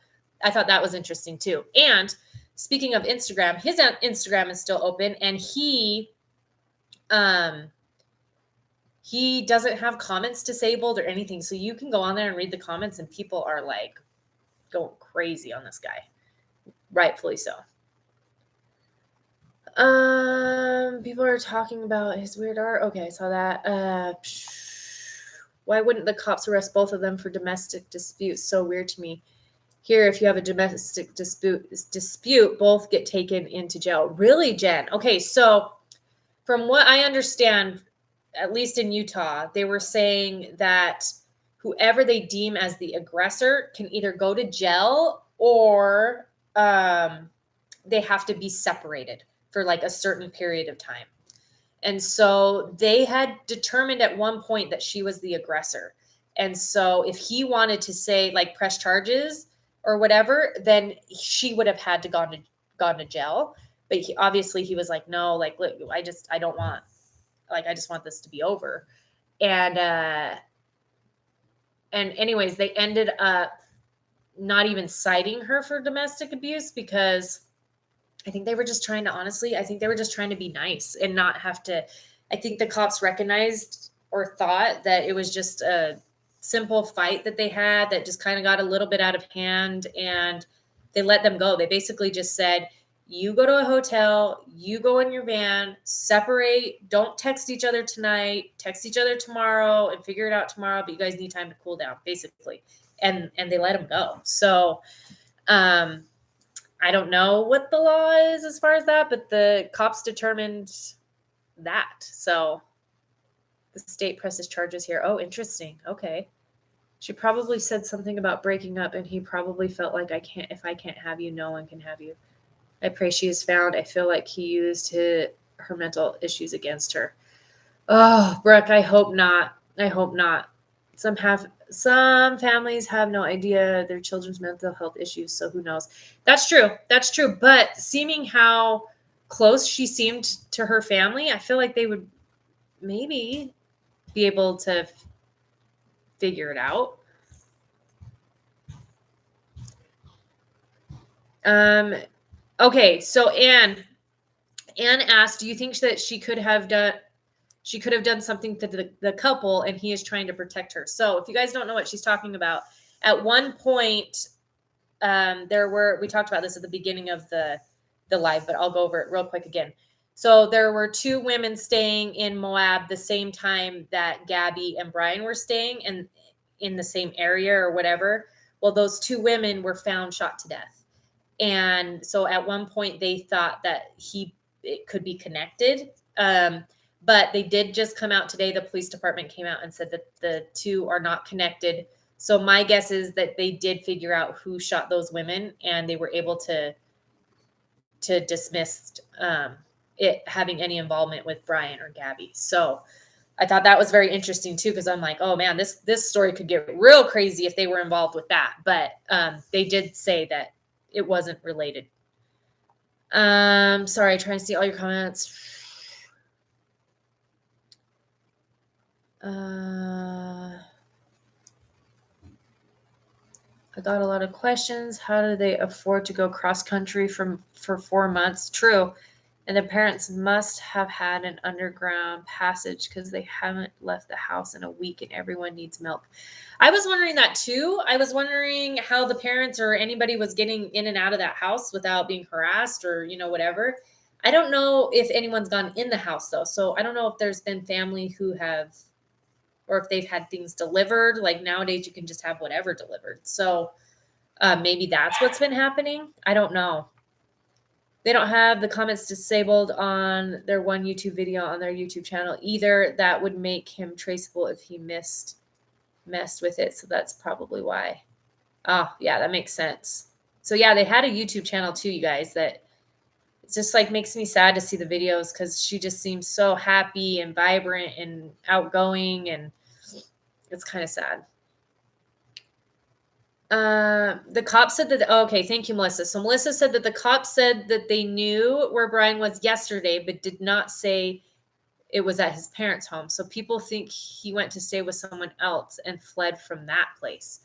I thought that was interesting too. And speaking of Instagram, his Instagram is still open, and he doesn't have comments disabled or anything. So you can go on there and read the comments, and people are like going crazy on this guy. Rightfully so. People are talking about his weird art. Okay, I saw that. Why wouldn't the cops arrest both of them for domestic disputes? So weird to me. Here, if you have a domestic dispute, both get taken into jail. Really, Jen? Okay, so from what I understand, at least in Utah, they were saying that whoever they deem as the aggressor can either go to jail or they have to be separated for like a certain period of time. And so they had determined at one point that she was the aggressor. And so if he wanted to say like press charges or whatever, then she would have had to gone to jail. But he was like, no, like, look, I just want this to be over. And anyways, they ended up not even citing her for domestic abuse because I think they were just trying to, honestly, I think they were just trying to be nice and not have to. I think the cops recognized or thought that it was just a simple fight that they had that just kind of got a little bit out of hand, and they let them go. They basically just said, you go to a hotel, you go in your van, separate, don't text each other tonight, text each other tomorrow and figure it out tomorrow, but you guys need time to cool down, basically. And they let them go. So, I don't know what the law is as far as that, but the cops determined that. So the state presses charges here. Oh, interesting. Okay. She probably said something about breaking up, and he probably felt like if I can't have you, no one can have you. I pray she is found. I feel like he used her mental issues against her. Oh, Brooke, I hope not. I hope not. Some families have no idea their children's mental health issues, so who knows? That's true. That's true. But seeming how close she seemed to her family, I feel like they would maybe be able to figure it out. Okay, so Anne asked, do you think that she could have done something to the couple, and he is trying to protect her? So if you guys don't know what she's talking about, at one point, we talked about this at the beginning of the live, but I'll go over it real quick again. So there were two women staying in Moab the same time that Gabby and Brian were staying, and in the same area or whatever. Well, those two women were found shot to death. And so at one point they thought that it could be connected. But they did just come out today. The police department came out and said that the two are not connected. So my guess is that they did figure out who shot those women, and they were able to dismiss it having any involvement with Brian or Gabby. So I thought that was very interesting too, because I'm like, oh man, this story could get real crazy if they were involved with that. But they did say that it wasn't related. Sorry, trying to see all your comments. I got a lot of questions. How do they afford to go cross country for 4 months? True. And the parents must have had an underground passage because they haven't left the house in a week and everyone needs milk. I was wondering that too. I was wondering how the parents or anybody was getting in and out of that house without being harassed or, whatever. I don't know if anyone's gone in the house though. So I don't know if there's been family who have, or if they've had things delivered. Like nowadays you can just have whatever delivered. So maybe that's what's been happening. I don't know. They don't have the comments disabled on their one YouTube video on their YouTube channel either. That would make him traceable if he messed with it. So that's probably why. Oh, yeah, that makes sense. So yeah, they had a YouTube channel too, you guys, that it's just like makes me sad to see the videos because she just seems so happy and vibrant and outgoing, and it's kind of sad. The cop said that, okay, thank you, Melissa. So Melissa said that the cop said that they knew where Brian was yesterday, but did not say it was at his parents' home. So people think he went to stay with someone else and fled from that place.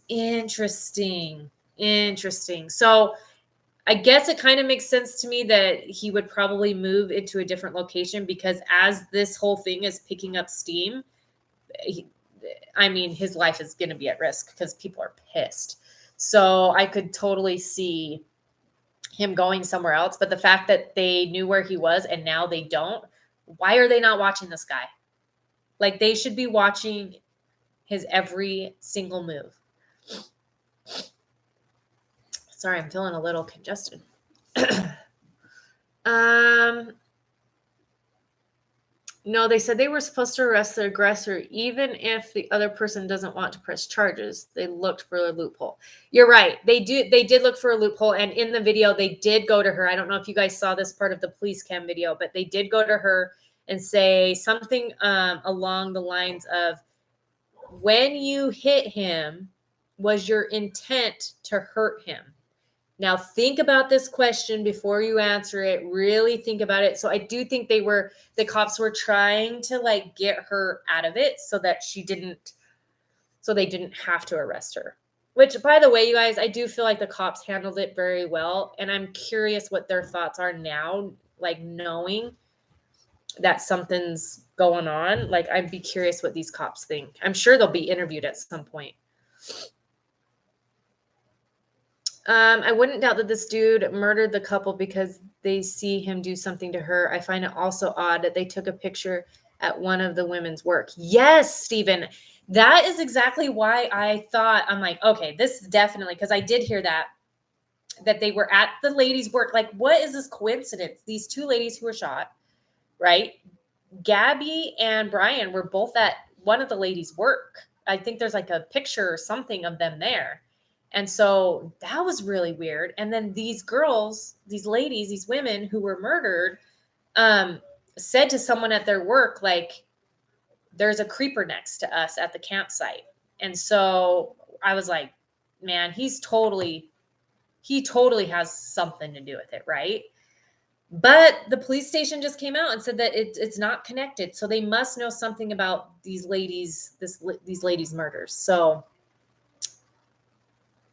Interesting. So I guess it kind of makes sense to me that he would probably move into a different location because as this whole thing is picking up steam, his life is going to be at risk because people are pissed. So I could totally see him going somewhere else. But the fact that they knew where he was and now they don't, why are they not watching this guy? Like they should be watching his every single move. Sorry, I'm feeling a little congested. No, they said they were supposed to arrest the aggressor even if the other person doesn't want to press charges. They looked for a loophole. You're right. They did look for a loophole. And in the video, they did go to her. I don't know if you guys saw this part of the police cam video, but they did go to her and say something along the lines of, when you hit him, was your intent to hurt him? Now think about this question before you answer it. Really think about it. So I do think the cops were trying to like get her out of it so that they didn't have to arrest her. Which, by the way, you guys, I do feel like the cops handled it very well. And I'm curious what their thoughts are now, like knowing that something's going on. Like, I'd be curious what these cops think. I'm sure they'll be interviewed at some point. I wouldn't doubt that this dude murdered the couple because they see him do something to her. I find it also odd that they took a picture at one of the women's work. Yes, Stephen. That is exactly why I thought, I'm like, okay, this is definitely, because I did hear that they were at the ladies' work. Like, what is this coincidence? These two ladies who were shot, right? Gabby and Brian were both at one of the ladies' work. I think there's like a picture or something of them there. And so that was really weird. And then these girls, these ladies, these women who were murdered, said to someone at their work, like, there's a creeper next to us at the campsite. And so I was like, man, he totally has something to do with it, right? But the police station just came out and said that it's not connected. So they must know something about these ladies' murders. So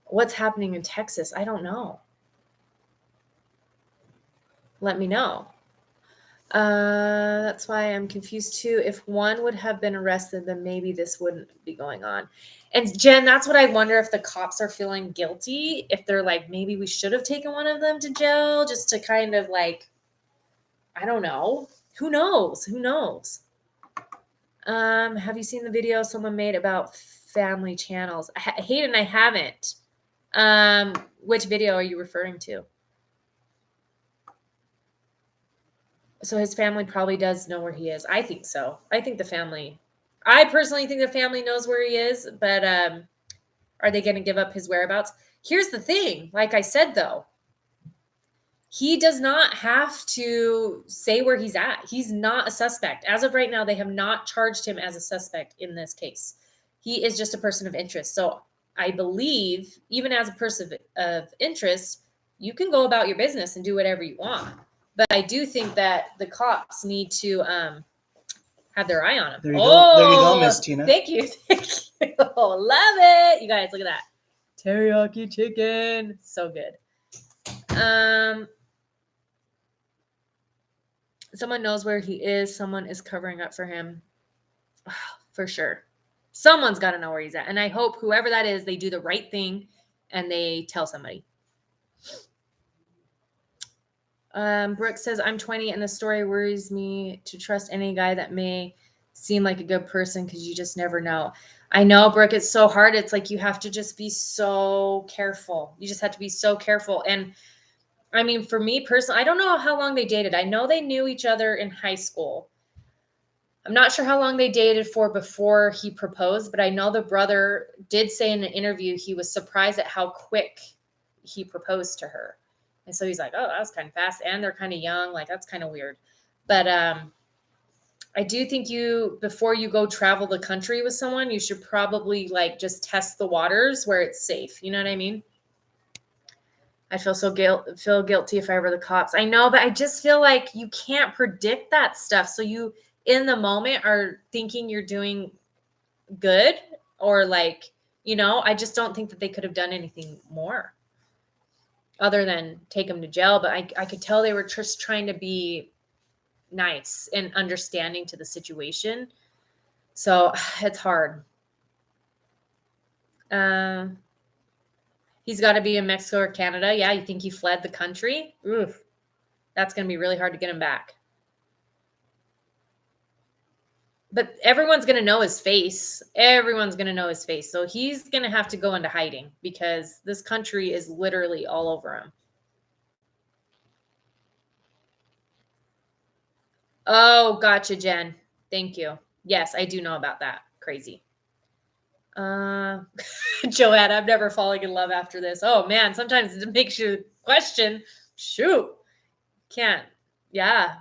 what's happening in Texas? I don't know. Let me know. That's why I'm confused too. If one would have been arrested, then maybe this wouldn't be going on. And Jen, that's what I wonder, if the cops are feeling guilty, if they're like, maybe we should have taken one of them to jail just to kind of like, I don't know. Who knows? Have you seen the video someone made about family channels? Hayden, I haven't. Which video are you referring to? So his family probably does know where he is. I think so. I personally think the family knows where he is, but are they going to give up his whereabouts? Here's the thing. Like I said, though, he does not have to say where he's at. He's not a suspect. As of right now, they have not charged him as a suspect in this case. He is just a person of interest. So I believe, even as a person of interest, you can go about your business and do whatever you want. But I do think that the cops need to have their eye on him. There you go, Miss Tina. Thank you. Love it. You guys, look at that. Teriyaki chicken. So good. Someone knows where he is. Someone is covering up for him. For sure. Someone's got to know where he's at. And I hope whoever that is, they do the right thing and they tell somebody. Brooke says, I'm 20 and the story worries me to trust any guy that may seem like a good person because you just never know. I know, Brooke, it's so hard. It's like you have to just be so careful. You just have to be so careful. And I mean, for me personally, I don't know how long they dated. I know they knew each other in high school. I'm not sure how long they dated for before he proposed, but I know the brother did say in an interview he was surprised at how quick he proposed to her. And so he's like, oh, that was kind of fast. And they're kind of young. Like, that's kind of weird. But I do think before you go travel the country with someone, you should probably like just test the waters where it's safe. You know what I mean? I feel guilty if I were the cops. I know, but I just feel like you can't predict that stuff. So you, in the moment, are thinking you're doing good or like, I just don't think that they could have done anything more other than take him to jail. But I could tell they were just trying to be nice and understanding to the situation. So it's hard. He's got to be in Mexico or Canada. Yeah, you think he fled the country? Oof. That's going to be really hard to get him back. But everyone's going to know his face. So he's going to have to go into hiding because this country is literally all over him. Oh, gotcha, Jen. Thank you. Yes, I do know about that. Crazy. Joanne, I'm never falling in love after this. Oh, man. Sometimes it makes you question. Shoot. Can't. Yeah.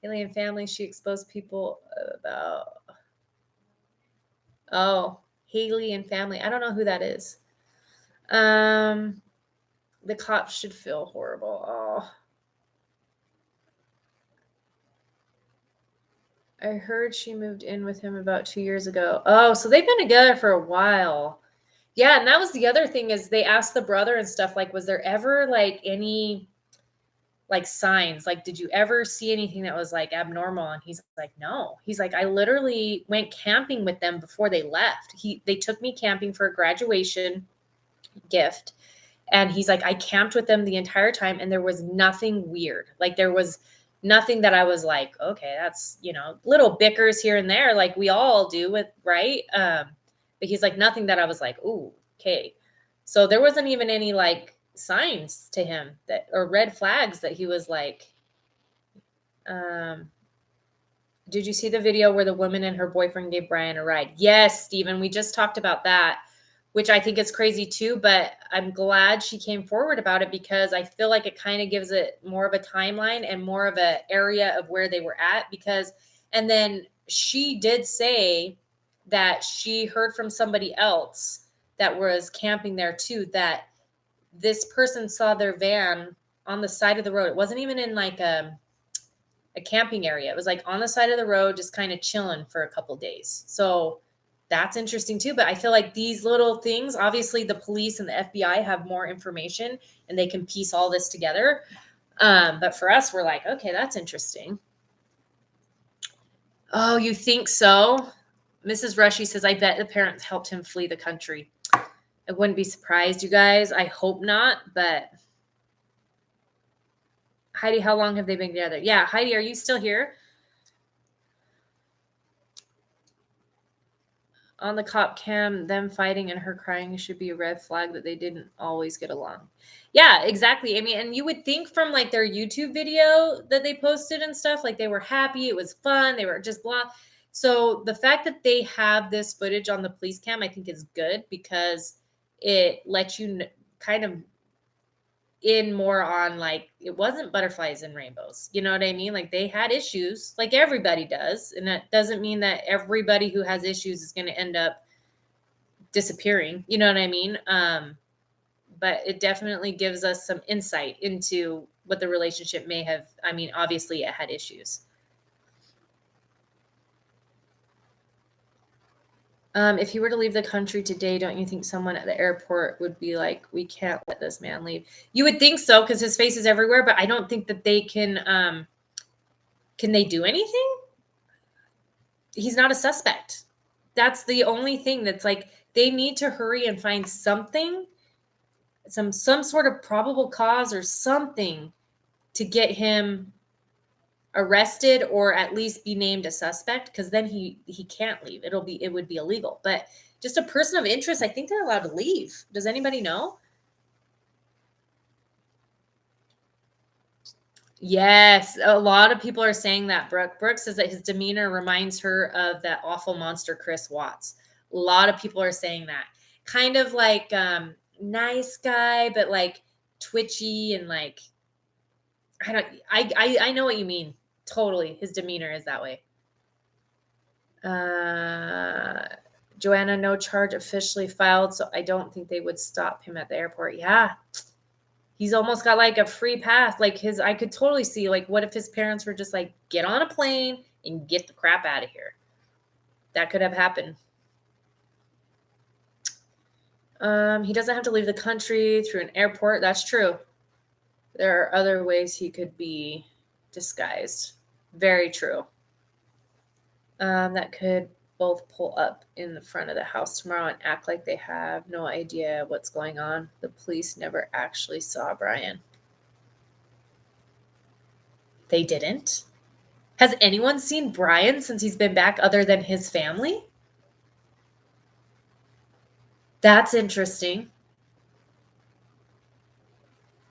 Alien family, she exposed people about. Oh, Haley and family. I don't know who that is. The cops should feel horrible. Oh. I heard she moved in with him about 2 years ago. Oh, so they've been together for a while. Yeah, and that was the other thing is they asked the brother and stuff, like, was there ever, like, any, like, signs? Like, did you ever see anything that was, like, abnormal? And he's like, no. He's like, I literally went camping with them before they left. They took me camping for a graduation gift. And he's like, I camped with them the entire time and there was nothing weird. Like, there was nothing that I was like, okay, that's, little bickers here and there, like we all do with, right? But he's like, nothing that I was like, ooh, okay. So there wasn't even any like signs to him that, or red flags that he was like, did you see the video where the woman and her boyfriend gave Brian a ride? Yes, Stephen, we just talked about that, which I think is crazy too, but I'm glad she came forward about it because I feel like it kind of gives it more of a timeline and more of an area of where they were at and then she did say that she heard from somebody else that was camping there too, that this person saw their van on the side of the road. It wasn't even in like a camping area. It was like on the side of the road, just kind of chilling for a couple days. So that's interesting too. But I feel like these little things, obviously the police and the FBI have more information and they can piece all this together. But for us, we're like, okay, that's interesting. Oh, you think so? Mrs. Rushy says, I bet the parents helped him flee the country. I wouldn't be surprised, you guys. I hope not, but Heidi, how long have they been together? Yeah, Heidi, are you still here? On the cop cam, them fighting and her crying should be a red flag that they didn't always get along. Yeah, exactly. I mean, and you would think from like their YouTube video that they posted and stuff, like they were happy, it was fun, they were just blah. So the fact that they have this footage on the police cam, I think is good because it lets you kind of in more on like it wasn't butterflies and rainbows. You know what I mean? Like they had issues, like everybody does, and that doesn't mean that everybody who has issues is going to end up disappearing. You know what I mean? But it definitely gives us some insight into what the relationship may have. I mean, obviously, it had issues. If he were to leave the country today, don't you think someone at the airport would be like, we can't let this man leave? You would think so because his face is everywhere, but I don't think that they can they do anything? He's not a suspect. That's the only thing that's like, they need to hurry and find something, some sort of probable cause or something to get him arrested or at least be named a suspect, because then he can't leave. It would be illegal. But just a person of interest, I think they're allowed to leave. Does anybody know? Yes, a lot of people are saying that. Brooke says that his demeanor reminds her of that awful monster Chris Watts. A lot of people are saying that. Kind of like nice guy, but like twitchy and like I know what you mean. Totally. His demeanor is that way. Joanna, no charge officially filed, so I don't think they would stop him at the airport. Yeah. He's almost got like a free pass. Like I could totally see, like, what if his parents were just like, get on a plane and get the crap out of here? That could have happened. He doesn't have to leave the country through an airport. That's true. There are other ways he could be disguised. Very true. That could both pull up in the front of the house tomorrow and act like they have no idea what's going on. The police never actually saw Brian. They didn't? Has anyone seen Brian since he's been back other than his family? That's interesting.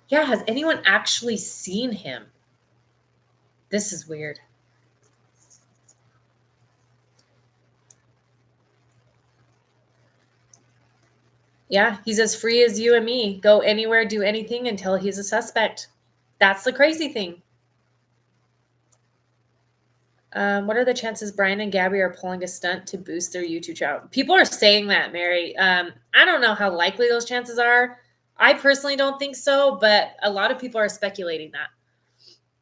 Yeah, has anyone actually seen him? This is weird. Yeah, he's as free as you and me. Go anywhere, do anything until he's a suspect. That's the crazy thing. What are the chances Brian and Gabby are pulling a stunt to boost their YouTube channel? People are saying that, Mary. I don't know how likely those chances are. I personally don't think so, but a lot of people are speculating that.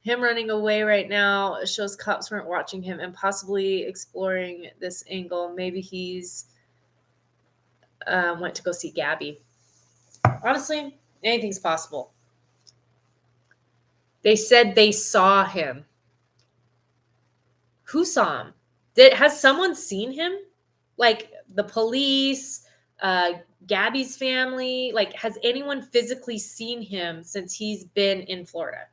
Him running away right now shows cops weren't watching him and possibly exploring this angle. Maybe he's went to go see Gabby. Honestly, anything's possible. They said they saw him. Who saw him? Has someone seen him? Like the police, Gabby's family? Like, has anyone physically seen him since he's been in Florida?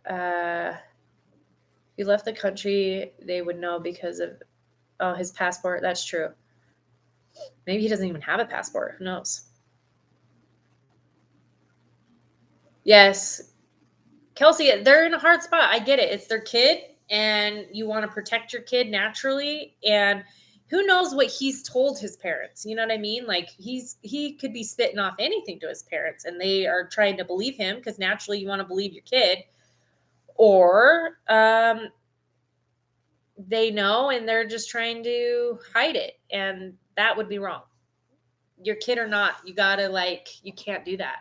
If he left the country, they would know because of his passport. That's true. Maybe he doesn't even have a passport. Who knows? Yes. Kelsey, they're in a hard spot. I get it. It's their kid, and you want to protect your kid naturally. And who knows what he's told his parents? You know what I mean? Like he could be spitting off anything to his parents, and they are trying to believe him because naturally you want to believe your kid. Or they know and they're just trying to hide it, and that would be wrong. Your kid or not, you can't do that.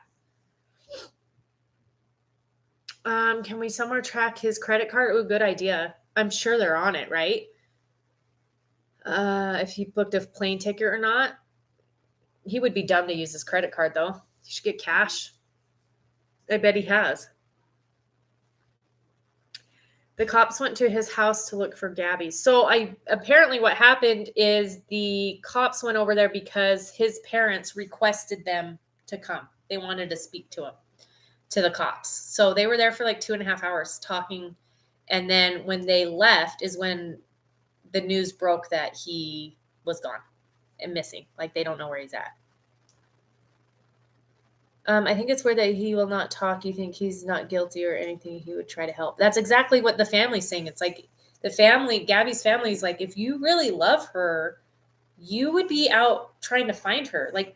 Can we somewhere track his credit card? Oh, good idea. I'm sure they're on it, right? If he booked a plane ticket or not. He would be dumb to use his credit card, though. He should get cash. I bet he has. The cops went to his house to look for Gabby. So apparently what happened is the cops went over there because his parents requested them to come. They wanted to speak to him, to the cops. So they were there for like 2.5 hours talking. And then when they left is when the news broke that he was gone and missing. Like, they don't know where he's at. I think it's weird that he will not talk. You think he's not guilty or anything. He would try to help. That's exactly what the family's saying. It's like the family, Gabby's family is like, if you really love her, you would be out trying to find her. Like,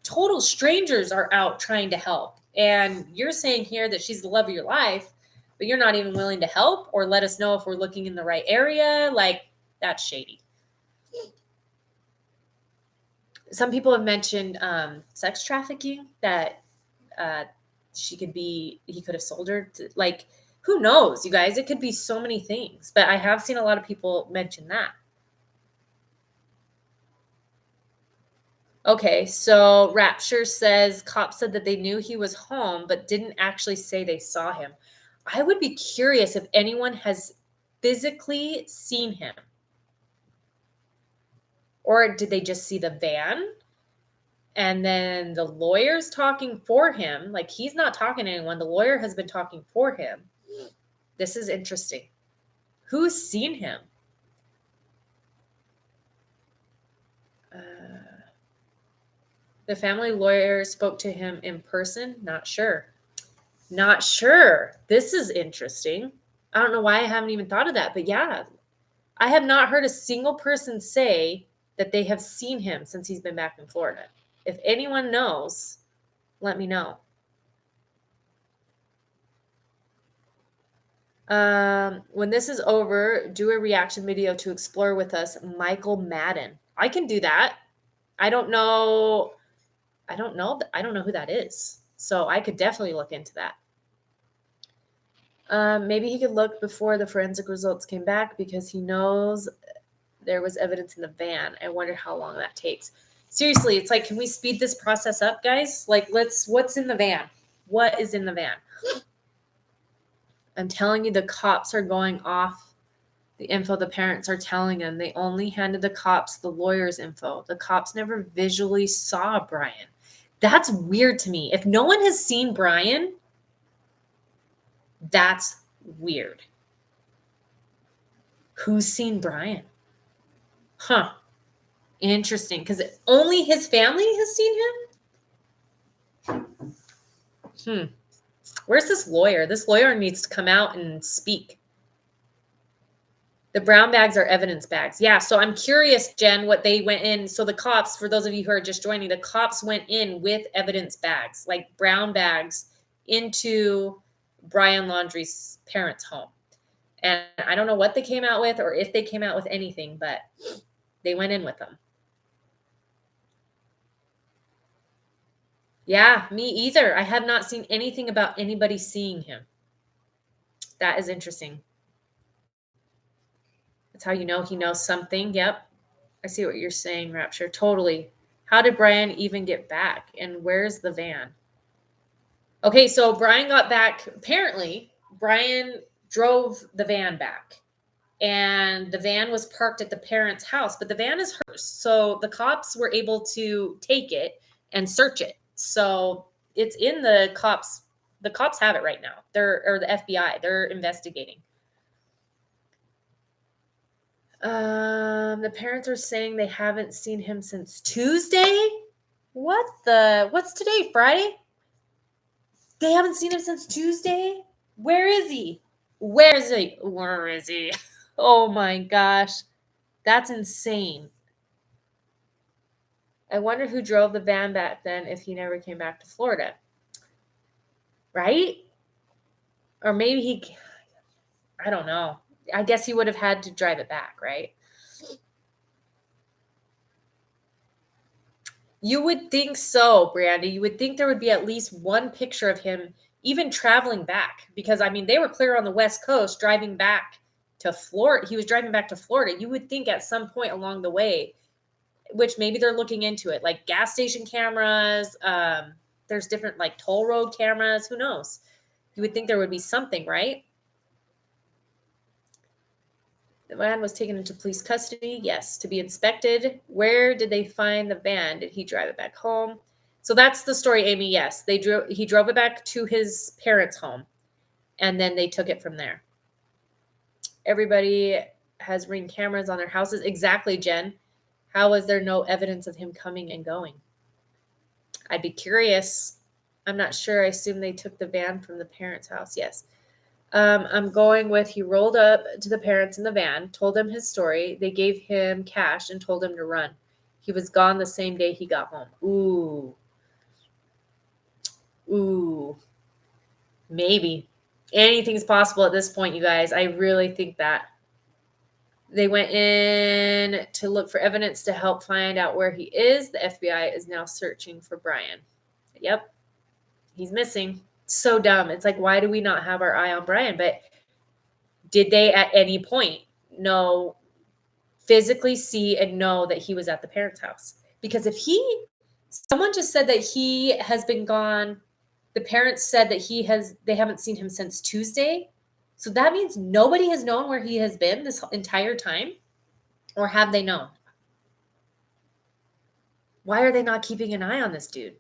total strangers are out trying to help. And you're saying here that she's the love of your life, but you're not even willing to help or let us know if we're looking in the right area. Like, that's shady. Some people have mentioned sex trafficking, that he could have sold her to, like, who knows, you guys? It could be so many things, but I have seen a lot of people mention that. Okay, so Rapture says cops said that they knew he was home, but didn't actually say they saw him. I would be curious if anyone has physically seen him. Or did they just see the van? And then the lawyer's talking for him. Like, he's not talking to anyone. The lawyer has been talking for him. This is interesting. Who's seen him? The family lawyer spoke to him in person. Not sure. Not sure. This is interesting. I don't know why I haven't even thought of that. But yeah, I have not heard a single person say that they have seen him since he's been back in Florida. If anyone knows, let me know. When this is over, do a reaction video to explore with us, Michael Madden. I can do that. I don't know who that is. So I could definitely look into that. Maybe he could look before the forensic results came back because he knows there was evidence in the van. I wonder how long that takes. Seriously, it's like, can we speed this process up, guys? Like, what's in the van? What is in the van? I'm telling you, the cops are going off the info the parents are telling them. They only handed the cops the lawyer's info. The cops never visually saw Brian. That's weird to me. If no one has seen Brian, that's weird. Who's seen Brian? Huh. Interesting, because only his family has seen him? Where's this lawyer? This lawyer needs to come out and speak. The brown bags are evidence bags. Yeah, so I'm curious, Jen, what they went in. So the cops, for those of you who are just joining, the cops went in with evidence bags, like brown bags, into Brian Laundrie's parents' home. And I don't know what they came out with or if they came out with anything, but they went in with them. Yeah, me either. I have not seen anything about anybody seeing him. That is interesting. That's how you know he knows something. Yep. I see what you're saying, Rapture. Totally. How did Brian even get back? And where's the van? Okay, so Brian got back. Apparently, Brian drove the van back. And the van was parked at the parents' house, but the van is hers. So the cops were able to take it and search it. So it's in the cops. The cops have it right now. Or the FBI. They're investigating. The parents are saying they haven't seen him since Tuesday. What's today? Friday? They haven't seen him since Tuesday? Where is he? Where is he? Where is he? Oh my gosh. That's insane. I wonder who drove the van back then if he never came back to Florida. Right? Or maybe I don't know. I guess he would have had to drive it back, right? You would think so, Brandy. You would think there would be at least one picture of him even traveling back, because I mean, they were clear on the West Coast driving back to Florida. He was driving back to Florida. You would think at some point along the way, which maybe they're looking into it, like gas station cameras. There's different like toll road cameras. Who knows? You would think there would be something, right? The van was taken into police custody. Yes, to be inspected. Where did they find the van? Did he drive it back home? So that's the story, Amy. Yes, he drove it back to his parents' home, and then they took it from there. Everybody has Ring cameras on their houses. Exactly, Jen. How was there no evidence of him coming and going? I'd be curious. I'm not sure. I assume they took the van from the parents' house. Yes. I'm going with he rolled up to the parents in the van, told them his story. They gave him cash and told him to run. He was gone the same day he got home. Ooh. Maybe. Anything's possible at this point, you guys. I really think that. They went in to look for evidence to help find out where he is. The FBI is now searching for Brian. Yep. He's missing. So dumb. It's like, why do we not have our eye on Brian? But did they at any point physically see and know that he was at the parents' house? Because if someone just said that he has been gone, the parents said that they haven't seen him since Tuesday. So that means nobody has known where he has been this entire time? Or have they known? Why are they not keeping an eye on this dude?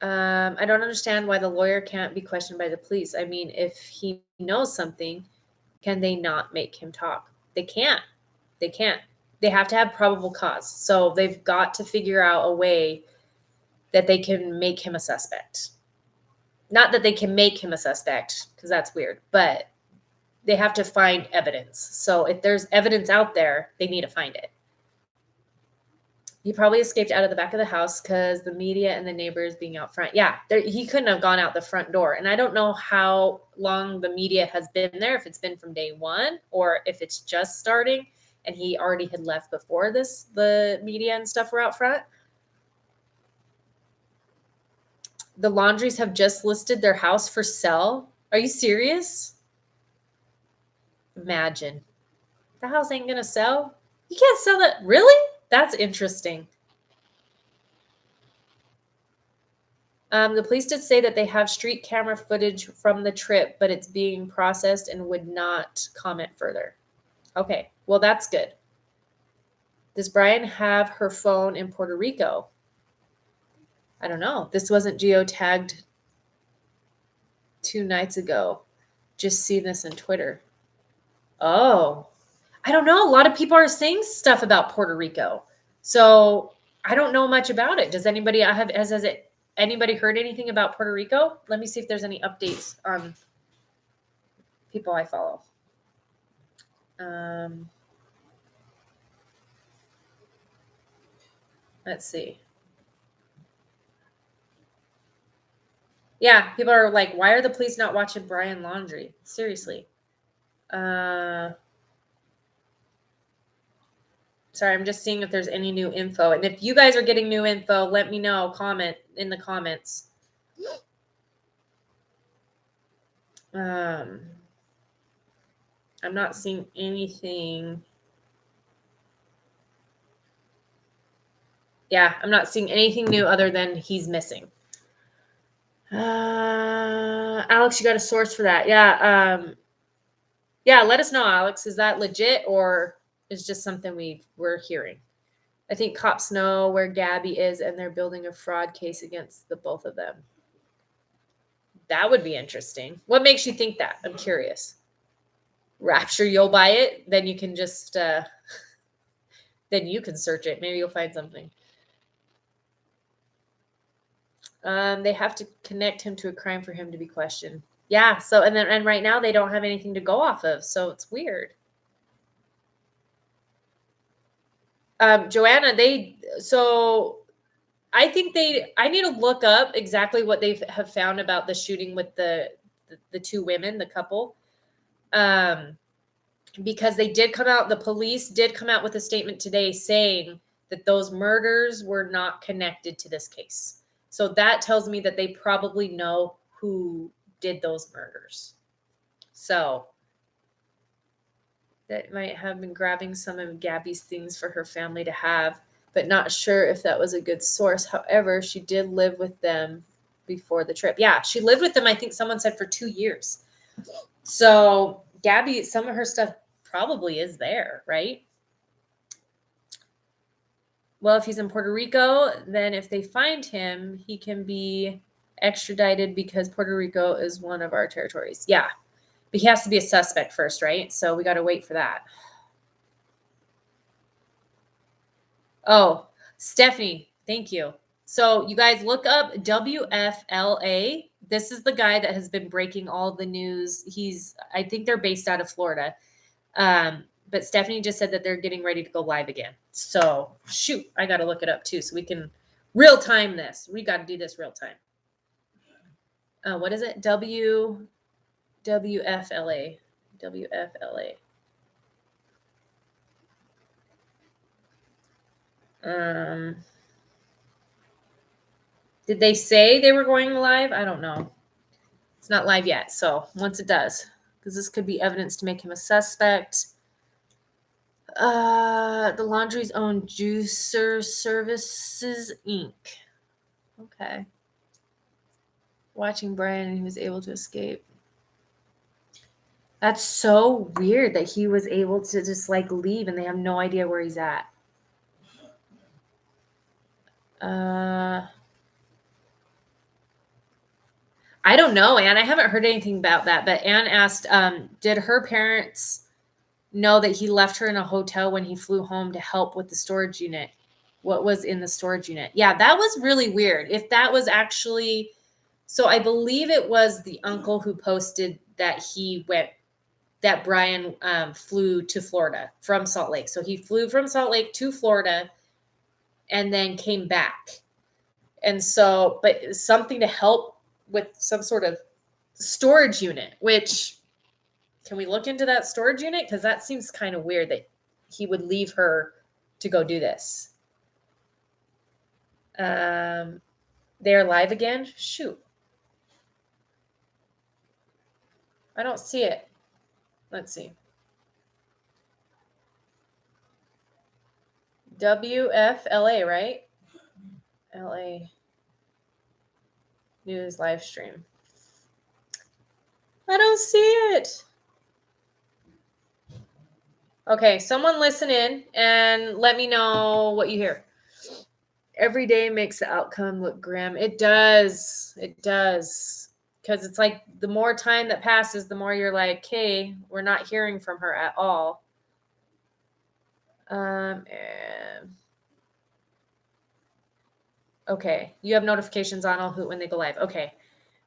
I don't understand why the lawyer can't be questioned by the police. I mean, if he knows something, can they not make him talk? They can't. They can't. They have to have probable cause. So they've got to figure out a way that they can make him a suspect. Not that they can make him a suspect, because that's weird, but they have to find evidence. So if there's evidence out there, they need to find it. He probably escaped out of the back of the house because the media and the neighbors being out front. Yeah, he couldn't have gone out the front door. And I don't know how long the media has been there, if it's been from day one or if it's just starting and he already had left before the media and stuff were out front. The Laundries have just listed their house for sale. Are you serious? Imagine. The house ain't going to sell. You can't sell that. Really? That's interesting. The police did say that they have street camera footage from the trip, but it's being processed and would not comment further. Okay, well, that's good. Does Brian have her phone in Puerto Rico? I don't know. This wasn't geotagged 2 nights ago. Just seen this on Twitter. Oh, I don't know. A lot of people are saying stuff about Puerto Rico. So I don't know much about it. Does anybody anybody heard anything about Puerto Rico? Let me see if there's any updates on people I follow. Let's see. Yeah, people are like, why are the police not watching Brian Laundrie? Seriously. Sorry, I'm just seeing if there's any new info. And if you guys are getting new info, let me know. Comment in the comments. I'm not seeing anything. Yeah, I'm not seeing anything new other than he's missing. Alex, you got a source for that? Yeah. Yeah, let us know, Alex. Is that legit or is just something we're hearing? I think cops know where Gabby is and they're building a fraud case against the both of them. That would be interesting. What makes you think that? I'm curious. Rapture, you'll buy it, then you can just then you can search it. Maybe you'll find something. They have to connect him to a crime for him to be questioned. Yeah, so and right now they don't have anything to go off of, so it's weird. Joanna, I think I need to look up exactly what they have found about the shooting with the two women, the couple. Because the police did come out with a statement today saying that those murders were not connected to this case. So that tells me that they probably know who did those murders. So that might have been grabbing some of Gabby's things for her family to have, but not sure if that was a good source. However, she did live with them before the trip. Yeah, she lived with them, I think someone said, for 2 years. So Gabby, some of her stuff probably is there, right? Well, if he's in Puerto Rico, then if they find him, he can be extradited because Puerto Rico is one of our territories. Yeah. But he has to be a suspect first, right? So we got to wait for that. Oh, Stephanie, thank you. So you guys look up WFLA. This is the guy that has been breaking all the news. I think they're based out of Florida. But Stephanie just said that they're getting ready to go live again. So shoot, I got to look it up too. So we can real time this. We got to do this real time. What is it? WFLA. WFLA. Did they say they were going live? I don't know. It's not live yet. So once it does, because this could be evidence to make him a suspect. The Laundrie's own Juicer Services, Inc. Okay. Watching Brian and he was able to escape. That's so weird that he was able to just like leave and they have no idea where he's at. I don't know, Anne. I haven't heard anything about that, but Anne asked, did her parents know that he left her in a hotel when he flew home to help with the storage unit? What was in the storage unit? Yeah, that was really weird. If that was actually, so I believe it was the uncle who posted that that Brian flew to Florida from Salt Lake. So he flew from Salt Lake to Florida and then came back. And so, but something to help with some sort of storage unit, which, can we look into that storage unit? Because that seems kind of weird that he would leave her to go do this. They're live again? Shoot. I don't see it. Let's see. WFLA, right? LA News live stream. I don't see it. Okay, someone listen in and let me know what you hear. Every day makes the outcome look grim. It does. It does. Because it's like the more time that passes, the more you're like, hey, we're not hearing from her at all. Okay, you have notifications on. I'll hoot when they go live. Okay.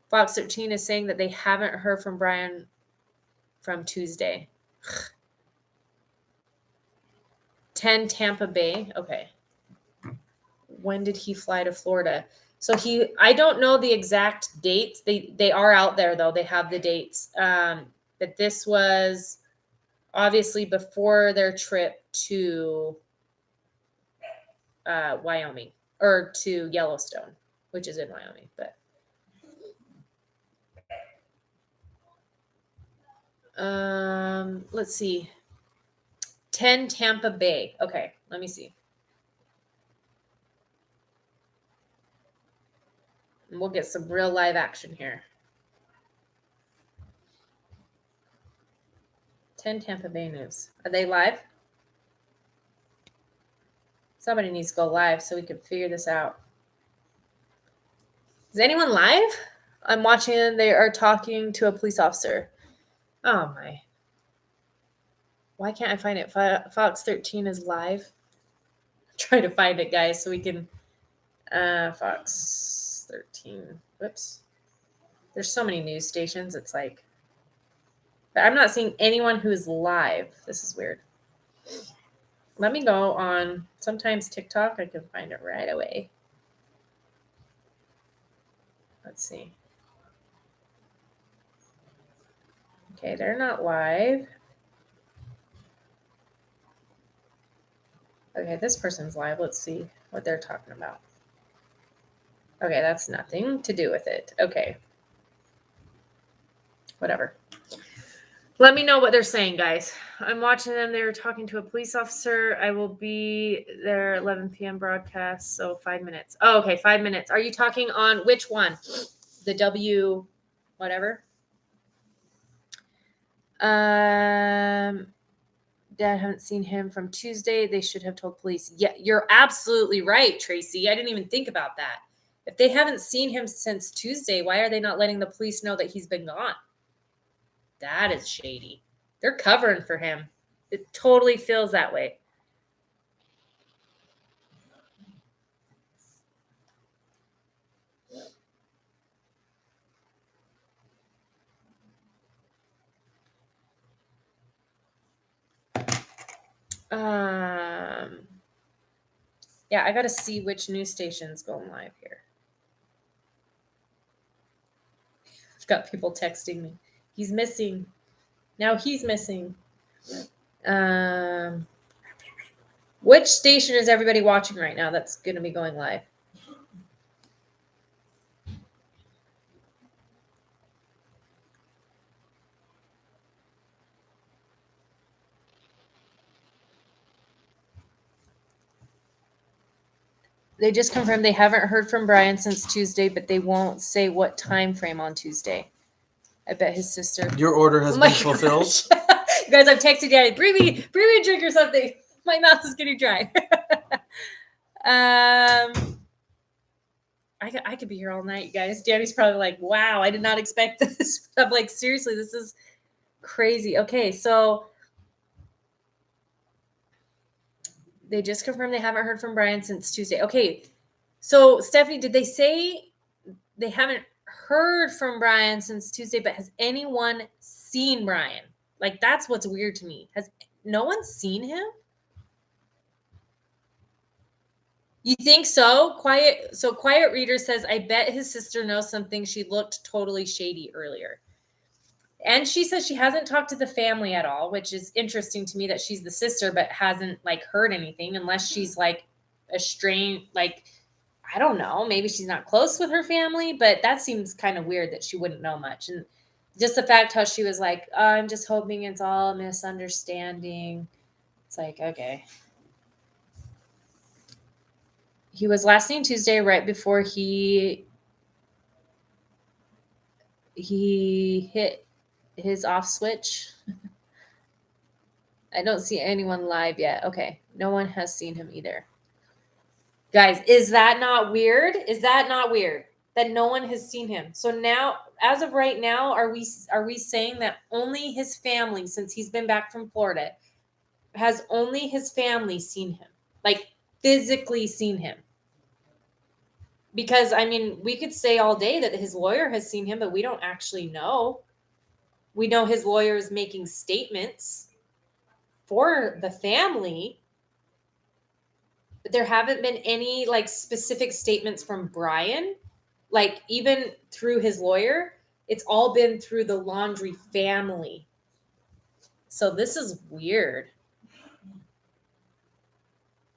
Fox 13 is saying that they haven't heard from Brian from Tuesday. 10 Tampa Bay. Okay. When did he fly to Florida? So I don't know the exact dates. They are out there though. They have the dates. But this was obviously before their trip to Wyoming or to Yellowstone, which is in Wyoming. But let's see. 10 Tampa Bay. Okay, let me see. And we'll get some real live action here. 10 Tampa Bay news. Are they live? Somebody needs to go live so we can figure this out. Is anyone live? I'm watching. They are talking to a police officer. Oh my. Why can't I find it? Fox 13 is live. Try to find it, guys, so we can. Fox 13. Whoops. There's so many news stations. It's like. But I'm not seeing anyone who's live. This is weird. Let me go on. Sometimes TikTok, I can find it right away. Let's see. Okay, they're not live. Okay, this person's live. Let's see what they're talking about. Okay, that's nothing to do with it. Okay. Whatever. Let me know what they're saying, guys. I'm watching them. They were talking to a police officer. I will be there 11 p.m. broadcast, so 5 minutes. Oh, okay, 5 minutes. Are you talking on which one? The W whatever? Dad, haven't seen him from Tuesday. They should have told police. Yeah, you're absolutely right, Tracy. I didn't even think about that. If they haven't seen him since Tuesday, why are they not letting the police know that he's been gone? That is shady. They're covering for him. It totally feels that way. Yeah, I got to see which news station's going live here. I've got people texting me. He's missing. Now he's missing. Which station is everybody watching right now that's going to be going live? They just confirmed they haven't heard from Brian since Tuesday, but they won't say what time frame on Tuesday. I bet his sister. Your order has been fulfilled. You guys, I've texted Daddy. Bring me a drink or something. My mouth is getting dry. I could be here all night, you guys. Daddy's probably like, wow, I did not expect this. I'm like, seriously, this is crazy. Okay, so they just confirmed they haven't heard from Brian since Tuesday. Okay, so Stephanie, did they say they haven't heard from Brian since Tuesday, but has anyone seen Brian? Like, that's what's weird to me. Has no one seen him? You think so? Quiet Reader says, I bet his sister knows something. She looked totally shady earlier. And she says she hasn't talked to the family at all, which is interesting to me that she's the sister, but hasn't like heard anything unless she's like estranged, like, I don't know, maybe she's not close with her family, but that seems kind of weird that she wouldn't know much. And just the fact how she was like, oh, I'm just hoping it's all a misunderstanding. It's like, okay. He was last seen Tuesday right before he hit his off switch. I don't see anyone live yet. Okay. No one has seen him either. Guys, is that not weird? Is that not weird that no one has seen him? So now, as of right now, are we saying that only his family, since he's been back from Florida, has only his family seen him? Like, physically seen him? Because, I mean, we could say all day that his lawyer has seen him, but we don't actually know. We know his lawyer is making statements for the family, but there haven't been any like specific statements from Brian, like even through his lawyer. It's all been through the Laundrie family. So this is weird.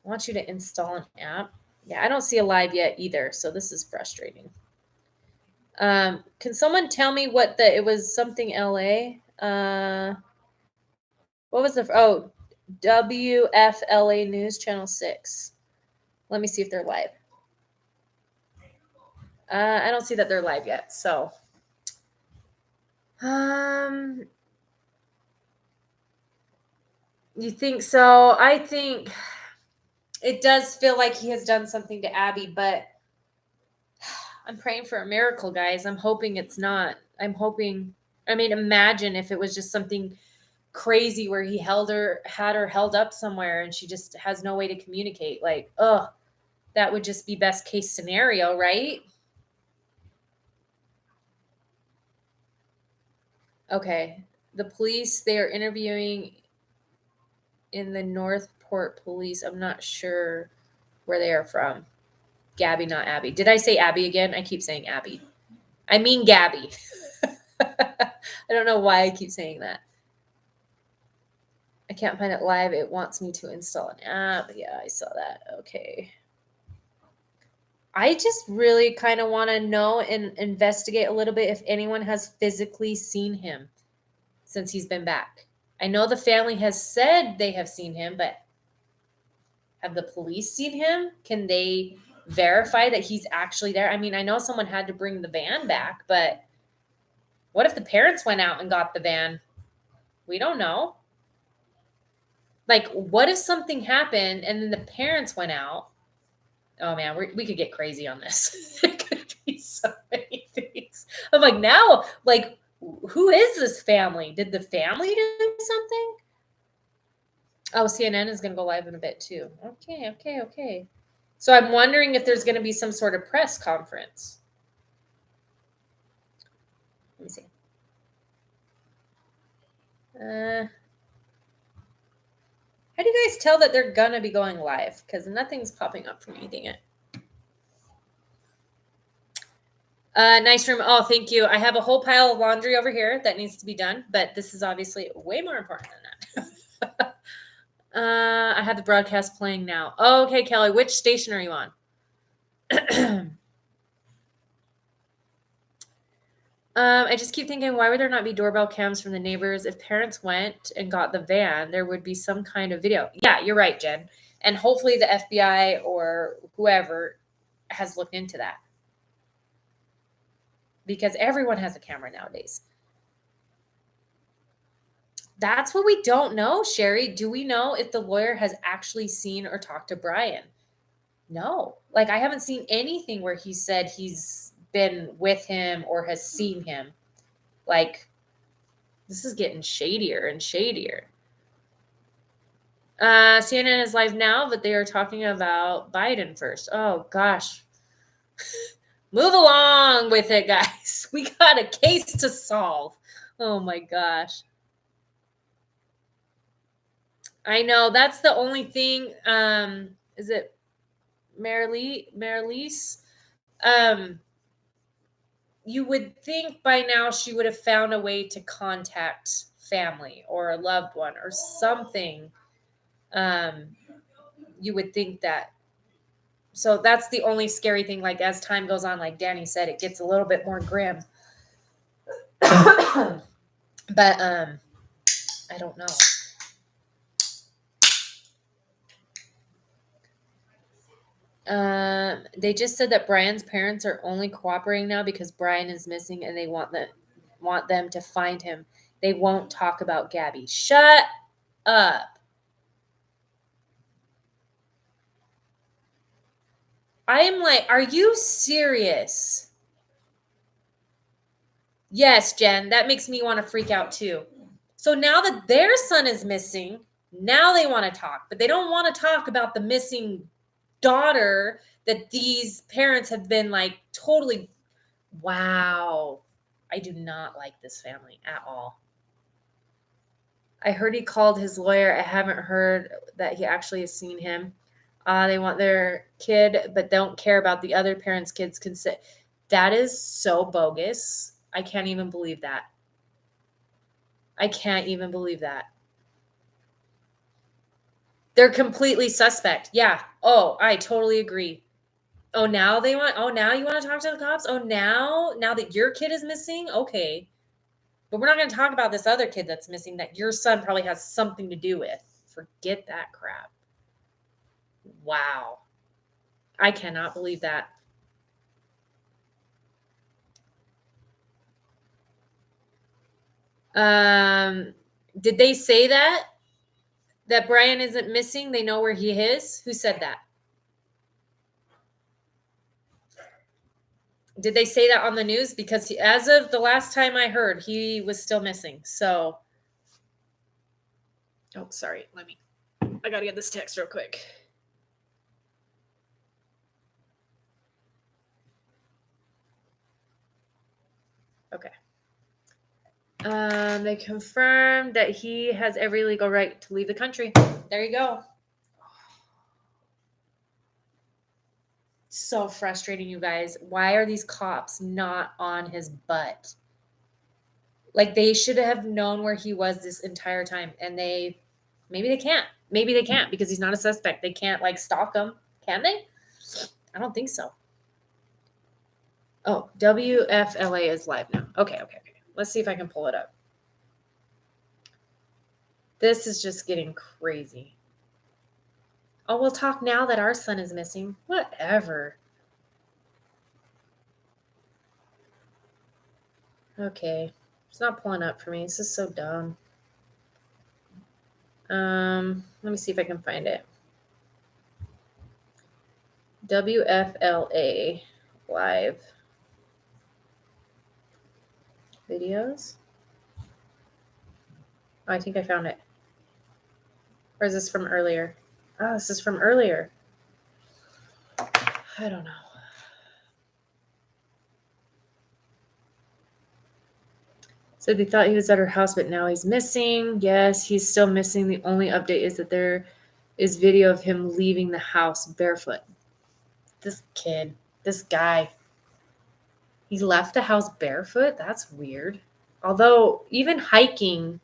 I want you to install an app. Yeah, I don't see a live yet either, so this is frustrating. Can someone tell me what it was something LA? What was WFLA News Channel 6. Let me see if they're live. I don't see that they're live yet, so. You think so? I think it does feel like he has done something to Abby, but I'm praying for a miracle, guys. I'm hoping it's not. Imagine if it was just something crazy where he had her held up somewhere and she just has no way to communicate. Like, that would just be best case scenario, right? Okay. The police, they are interviewing in the Northport police. I'm not sure where they are from. Gabby, not Abby. Did I say Abby again? I keep saying Abby. I mean Gabby. I don't know why I keep saying that. I can't find it live. It wants me to install an app. Yeah, I saw that. Okay. I just really kind of want to know and investigate a little bit if anyone has physically seen him since he's been back. I know the family has said they have seen him, but have the police seen him? Can they verify that he's actually there? I mean, I know someone had to bring the van back, but what if the parents went out and got the van? We don't know. Like, what if something happened and then the parents went out? Oh man, we could get crazy on this. It could be so many things. I'm like, now, like, who is this family? Did the family do something? Oh, CNN is going to go live in a bit too. Okay. So I'm wondering if there's going to be some sort of press conference. Let me see. How do you guys tell that they're going to be going live? Because nothing's popping up for me, dang it. Nice room. Oh, thank you. I have a whole pile of laundry over here that needs to be done, but this is obviously way more important than that. I have the broadcast playing now. Oh, okay, Kelly. Which station are you on? I just keep thinking, why would there not be doorbell cams from the neighbors? If parents went and got the van, there would be some kind of video. Yeah, you're right, Jen. And hopefully the FBI or whoever has looked into that. Because everyone has a camera nowadays. That's what we don't know, Sherry. Do we know if the lawyer has actually seen or talked to Brian? No. Like, I haven't seen anything where he said he's been with him or has seen him. Like, this is getting shadier and shadier. CNN is live now, but they are talking about Biden first. Oh, gosh. Move along with it, guys. We got a case to solve. Oh, my gosh. I know. That's the only thing. Is it Marilise? You would think by now she would have found a way to contact family or a loved one or something. You would think that. So that's the only scary thing. Like, as time goes on, like Danny said, it gets a little bit more grim. But I don't know. They just said that Brian's parents are only cooperating now because Brian is missing and they want them to find him. They won't talk about Gabby. Shut up. I am like, are you serious? Yes, Jen, that makes me want to freak out too. So now that their son is missing, now they want to talk, but they don't want to talk about the missing daughter that these parents have been like totally. Wow. I do not like this family at all. I heard he called his lawyer. I haven't heard that he actually has seen him. They want their kid, but don't care about the other parents' kids' consent. That is so bogus. I can't even believe that. I can't even believe that. They're completely suspect. Yeah. Oh, I totally agree. Oh, now you want to talk to the cops? Oh, now that your kid is missing? Okay. But we're not going to talk about this other kid that's missing that your son probably has something to do with. Forget that crap. Wow. I cannot believe that. Did they say that Brian isn't missing? They know where he is? Who said that? Did they say that on the news? Because as of the last time I heard, he was still missing. So, oh, sorry. I got to get this text real quick. Okay. They confirmed that he has every legal right to leave the country. There you go. So frustrating, you guys. Why are these cops not on his butt? Like, they should have known where he was this entire time, and maybe they can't. Maybe they can't because he's not a suspect. They can't like stalk him, can they? I don't think so. Oh, WFLA is live now. Okay. Let's see if I can pull it up. This is just getting crazy. Oh, we'll talk now that our son is missing. Whatever. Okay. It's not pulling up for me. This is so dumb. Let me see if I can find it. WFLA live videos. Oh, I think I found it. Or is this from earlier? Oh, this is from earlier. I don't know. So they thought he was at her house, but now he's missing. Yes, he's still missing. The only update is that there is video of him leaving the house barefoot. This kid, this guy, he left the house barefoot? That's weird. Although even hiking,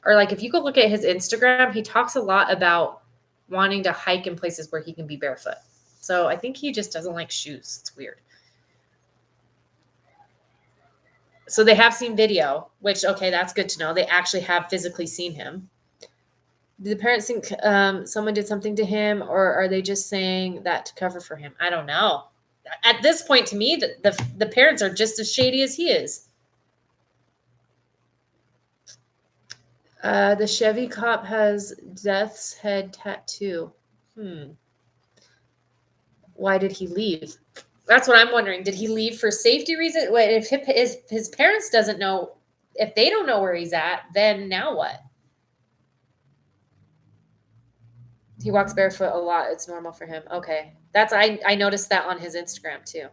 or like if you go look at his Instagram, he talks a lot about wanting to hike in places where he can be barefoot. So I think he just doesn't like shoes. It's weird. So they have seen video, which, okay, that's good to know. They actually have physically seen him. Do the parents think someone did something to him, or are they just saying that to cover for him? I don't know. At this point, to me, the parents are just as shady as he is. The Chevy cop has Death's head tattoo. Why did he leave? That's what I'm wondering. Did he leave for safety reasons? If his parents doesn't know, if they don't know where he's at, then now what? He walks barefoot a lot. It's normal for him. Okay. I noticed that on his Instagram too.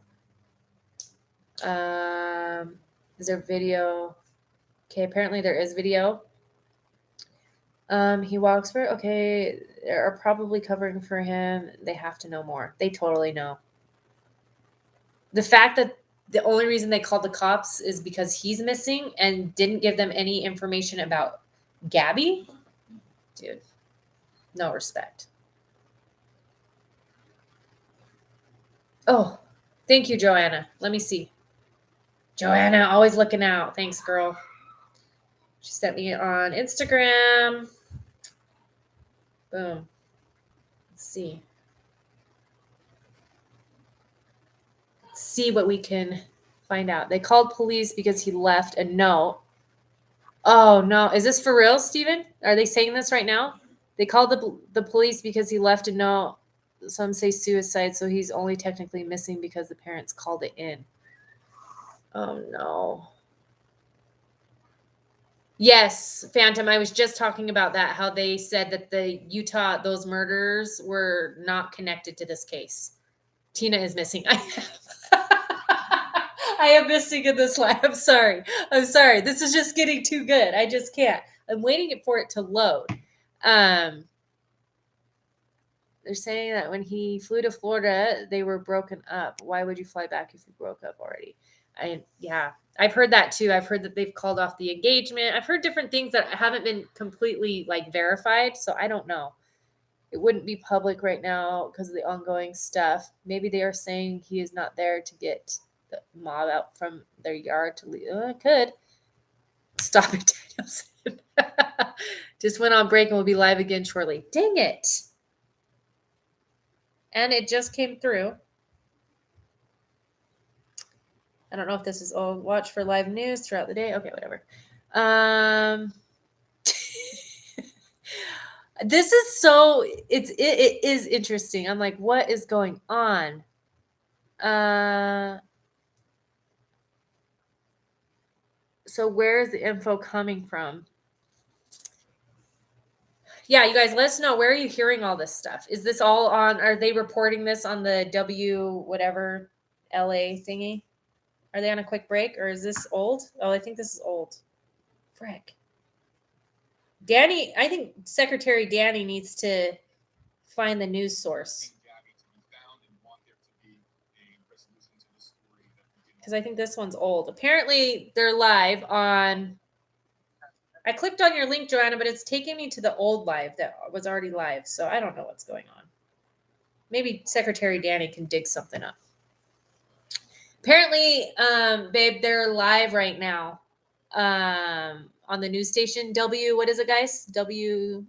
Is there video? Okay, apparently there is video. He walks for, okay, they are probably covering for him. They have to know more. They totally know. The fact that the only reason they called the cops is because he's missing and didn't give them any information about Gabby? Dude, no respect. Oh, thank you, Joanna. Let me see. Joanna, always looking out. Thanks, girl. She sent me on Instagram. Boom. Let's see. Let's see what we can find out. They called police because he left a note. Oh, no. Is this for real, Steven? Are they saying this right now? They called the police because he left a note. Some say suicide, so he's only technically missing because the parents called it in. Oh, no. Yes, Phantom. I was just talking about that, how they said that those murders were not connected to this case. Tina is missing. I am missing in this live. I'm sorry. This is just getting too good. I just can't. I'm waiting for it to load. They're saying that when he flew to Florida, they were broken up. Why would you fly back if you broke up already? I've heard that too. I've heard that they've called off the engagement. I've heard different things that haven't been completely like verified. So I don't know. It wouldn't be public right now because of the ongoing stuff. Maybe they are saying he is not there to get the mob out from their yard to leave. Could. Stop it, Danielson. Just went on break and will be live again shortly. Dang it. And it just came through. I don't know if this is all watch for live news throughout the day. Okay, whatever. This is so it is interesting. I'm like, what is going on? So where is the info coming from? Yeah, you guys, let us know. Where are you hearing all this stuff? Is this all on? Are they reporting this on the W whatever LA thingy? Are they on a quick break or is this old? Oh, I think this is old. Frick. Danny, I think Secretary Danny needs to find the news source. Because I think this one's old. Apparently, they're live on... I clicked on your link, Joanna, but it's taking me to the old live that was already live. So I don't know what's going on. Maybe Secretary Danny can dig something up. Apparently, babe, they're live right now on the news station. W, what is it, guys? W,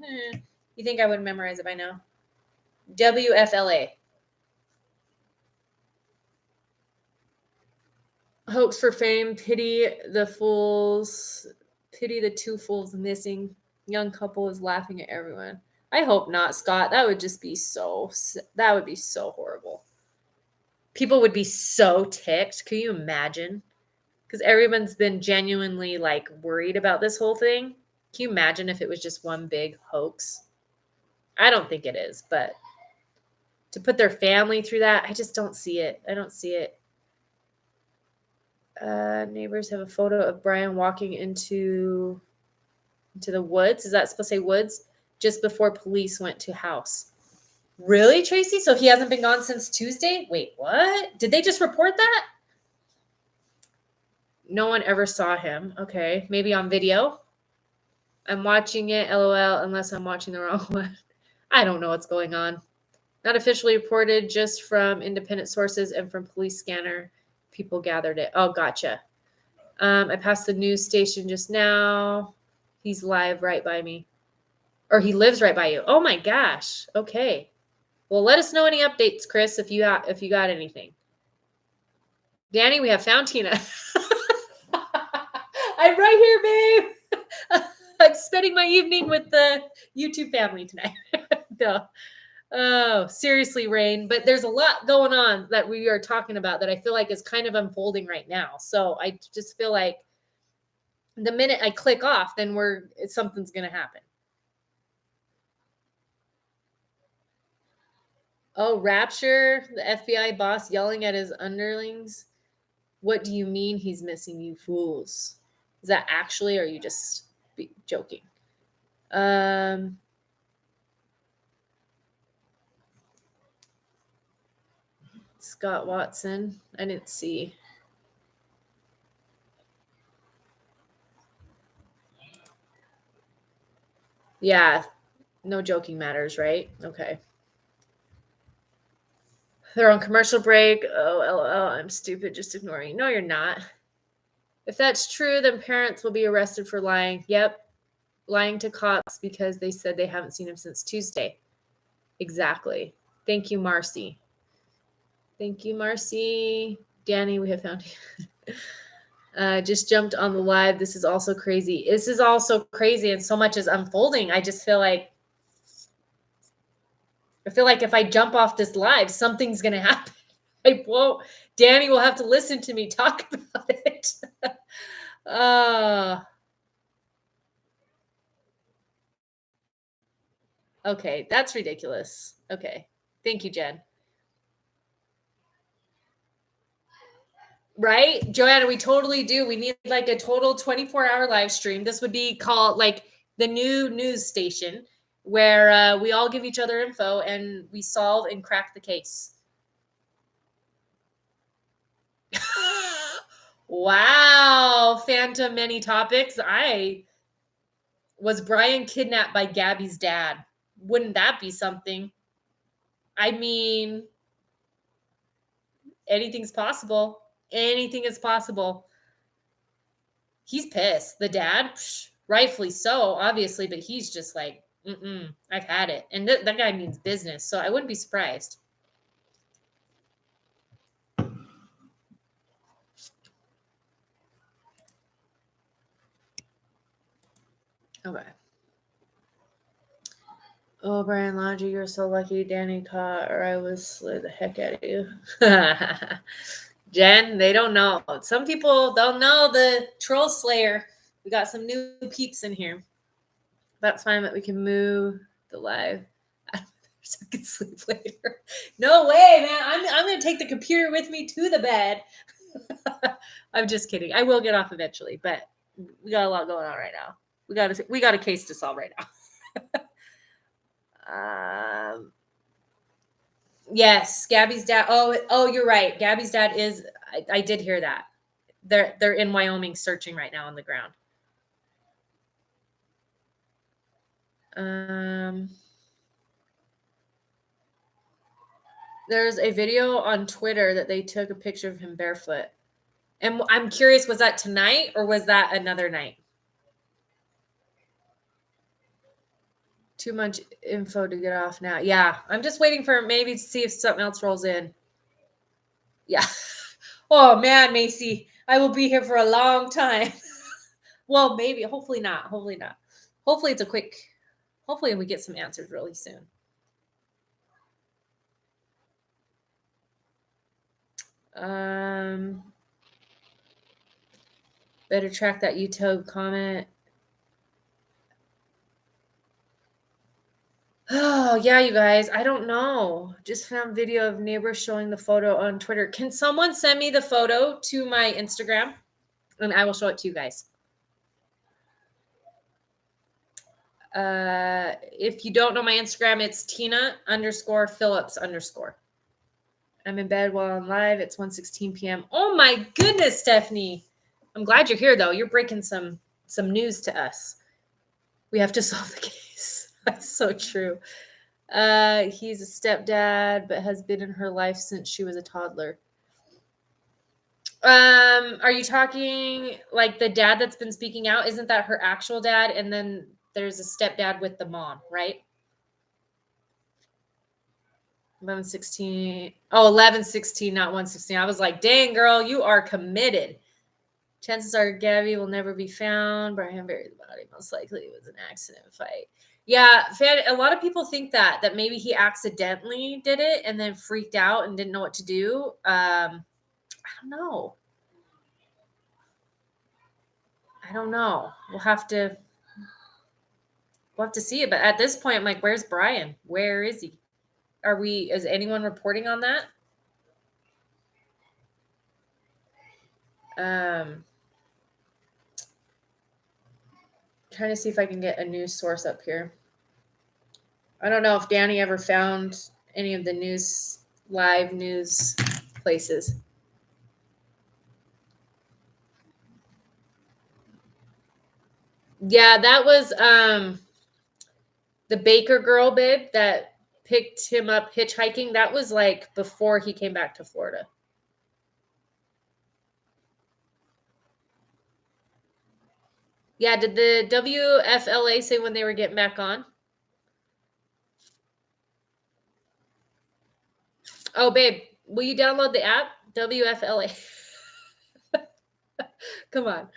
you think I would memorize it by now? WFLA. Hoax for fame, pity the fools, pity the two fools missing. Young couple is laughing at everyone. I hope not, Scott. That would just be that would be so horrible. People would be so ticked. Can you imagine? Because everyone's been genuinely like worried about this whole thing. Can you imagine if it was just one big hoax? I don't think it is, but to put their family through that, I just don't see it. I don't see it. Neighbors have a photo of Brian walking into the woods. Is that supposed to say woods? Just before police went to house. Really, Tracy? So he hasn't been gone since Tuesday? Wait, what? Did they just report that? No one ever saw him. Okay, maybe on video. I'm watching it, LOL, unless I'm watching the wrong one. I don't know what's going on. Not officially reported, just from independent sources and from police scanner. People gathered it. Oh, gotcha. I passed the news station just now. He's live right by me. Or he lives right by you. Oh my gosh. Okay. Well, let us know any updates, Chris, if you got anything. Danny, we have found Tina. I'm right here, babe. I'm spending my evening with the YouTube family tonight. No. Oh, seriously, Rain. But there's a lot going on that we are talking about that I feel like is kind of unfolding right now. So I just feel like the minute I click off, then something's going to happen. Oh, Rapture, the FBI boss yelling at his underlings. What do you mean he's missing, you fools? Is that actually, or are you just joking? Scott Watson. I didn't see. Yeah. No joking matters, right? Okay. They're on commercial break. Oh, LOL, I'm stupid. Just ignoring you. No, you're not. If that's true, then parents will be arrested for lying. Yep. Lying to cops because they said they haven't seen him since Tuesday. Exactly. Thank you, Marcy. Thank you, Marcy. Danny, we have found you. Just jumped on the live. This is also crazy. This is also crazy, and so much is unfolding. I just feel like if I jump off this live, something's going to happen. I won't. Danny will have to listen to me talk about it. Okay, that's ridiculous. Okay. Thank you, Jen. Right? Joanna, we totally do. We need like a total 24-hour live stream. This would be called like the new news station where we all give each other info and we solve and crack the case. Wow, Phantom Many Topics. Was Brian kidnapped by Gabby's dad? wouldn't that be something? I mean, anything's possible. Anything is possible. He's pissed. The dad, rightfully so, obviously, but he's just like, I've had it. And that guy means business, so I wouldn't be surprised. Okay. Oh, Brian Laundrie, you're so lucky Danny caught, or I would slid the heck out of you. Jen, they don't know. Some people don't know the troll slayer. We got some new peeps in here. That's fine, but we can move the live. So I can sleep later. No way, man. I'm going to take the computer with me to the bed. I'm just kidding. I will get off eventually, but we got a lot going on right now. We got a case to solve right now. Yes, Gabby's dad. Oh, you're right. Gabby's dad is. I did hear that. They're in Wyoming searching right now on the ground. There's a video on Twitter that they took a picture of him barefoot, and I'm curious, was that tonight or was that another night? Too much info to get off now. Yeah, I'm just waiting for maybe to see if something else rolls in. Yeah. Oh, man, Macy, I will be here for a long time. Well, maybe. Hopefully not. Hopefully not. Hopefully it's a quick. Hopefully we get some answers really soon. Better track that YouTube comment. Oh, yeah, you guys. I don't know. Just found video of neighbors showing the photo on Twitter. Can someone send me the photo to my Instagram? And I will show it to you guys. If you don't know my Instagram, it's Tina_Phillips_. I'm in bed while I'm live. It's 1:16 p.m. Oh my goodness, Stephanie. I'm glad you're here though. You're breaking some news to us. We have to solve the case. That's so true. He's a stepdad, but has been in her life since she was a toddler. Are you talking like the dad that's been speaking out? Isn't that her actual dad? And then there's a stepdad with the mom, right? 11:16. Oh, 11:16, not 1:16. I was like, dang, girl, you are committed. Chances are Gabby will never be found. Brian buried the body. Most likely it was an accident fight. Yeah, a lot of people think that maybe he accidentally did it and then freaked out and didn't know what to do. I don't know. We'll have to see it. But at this point, I'm like, where's Brian? Where is he? Is anyone reporting on that? Trying to see if I can get a news source up here. I don't know if Danny ever found any of the live news places. Yeah, that was the Baker girl, babe, that picked him up hitchhiking. That was like before he came back to Florida. Yeah, did the WFLA say when they were getting back on? Oh, babe, will you download the app? WFLA. Come on.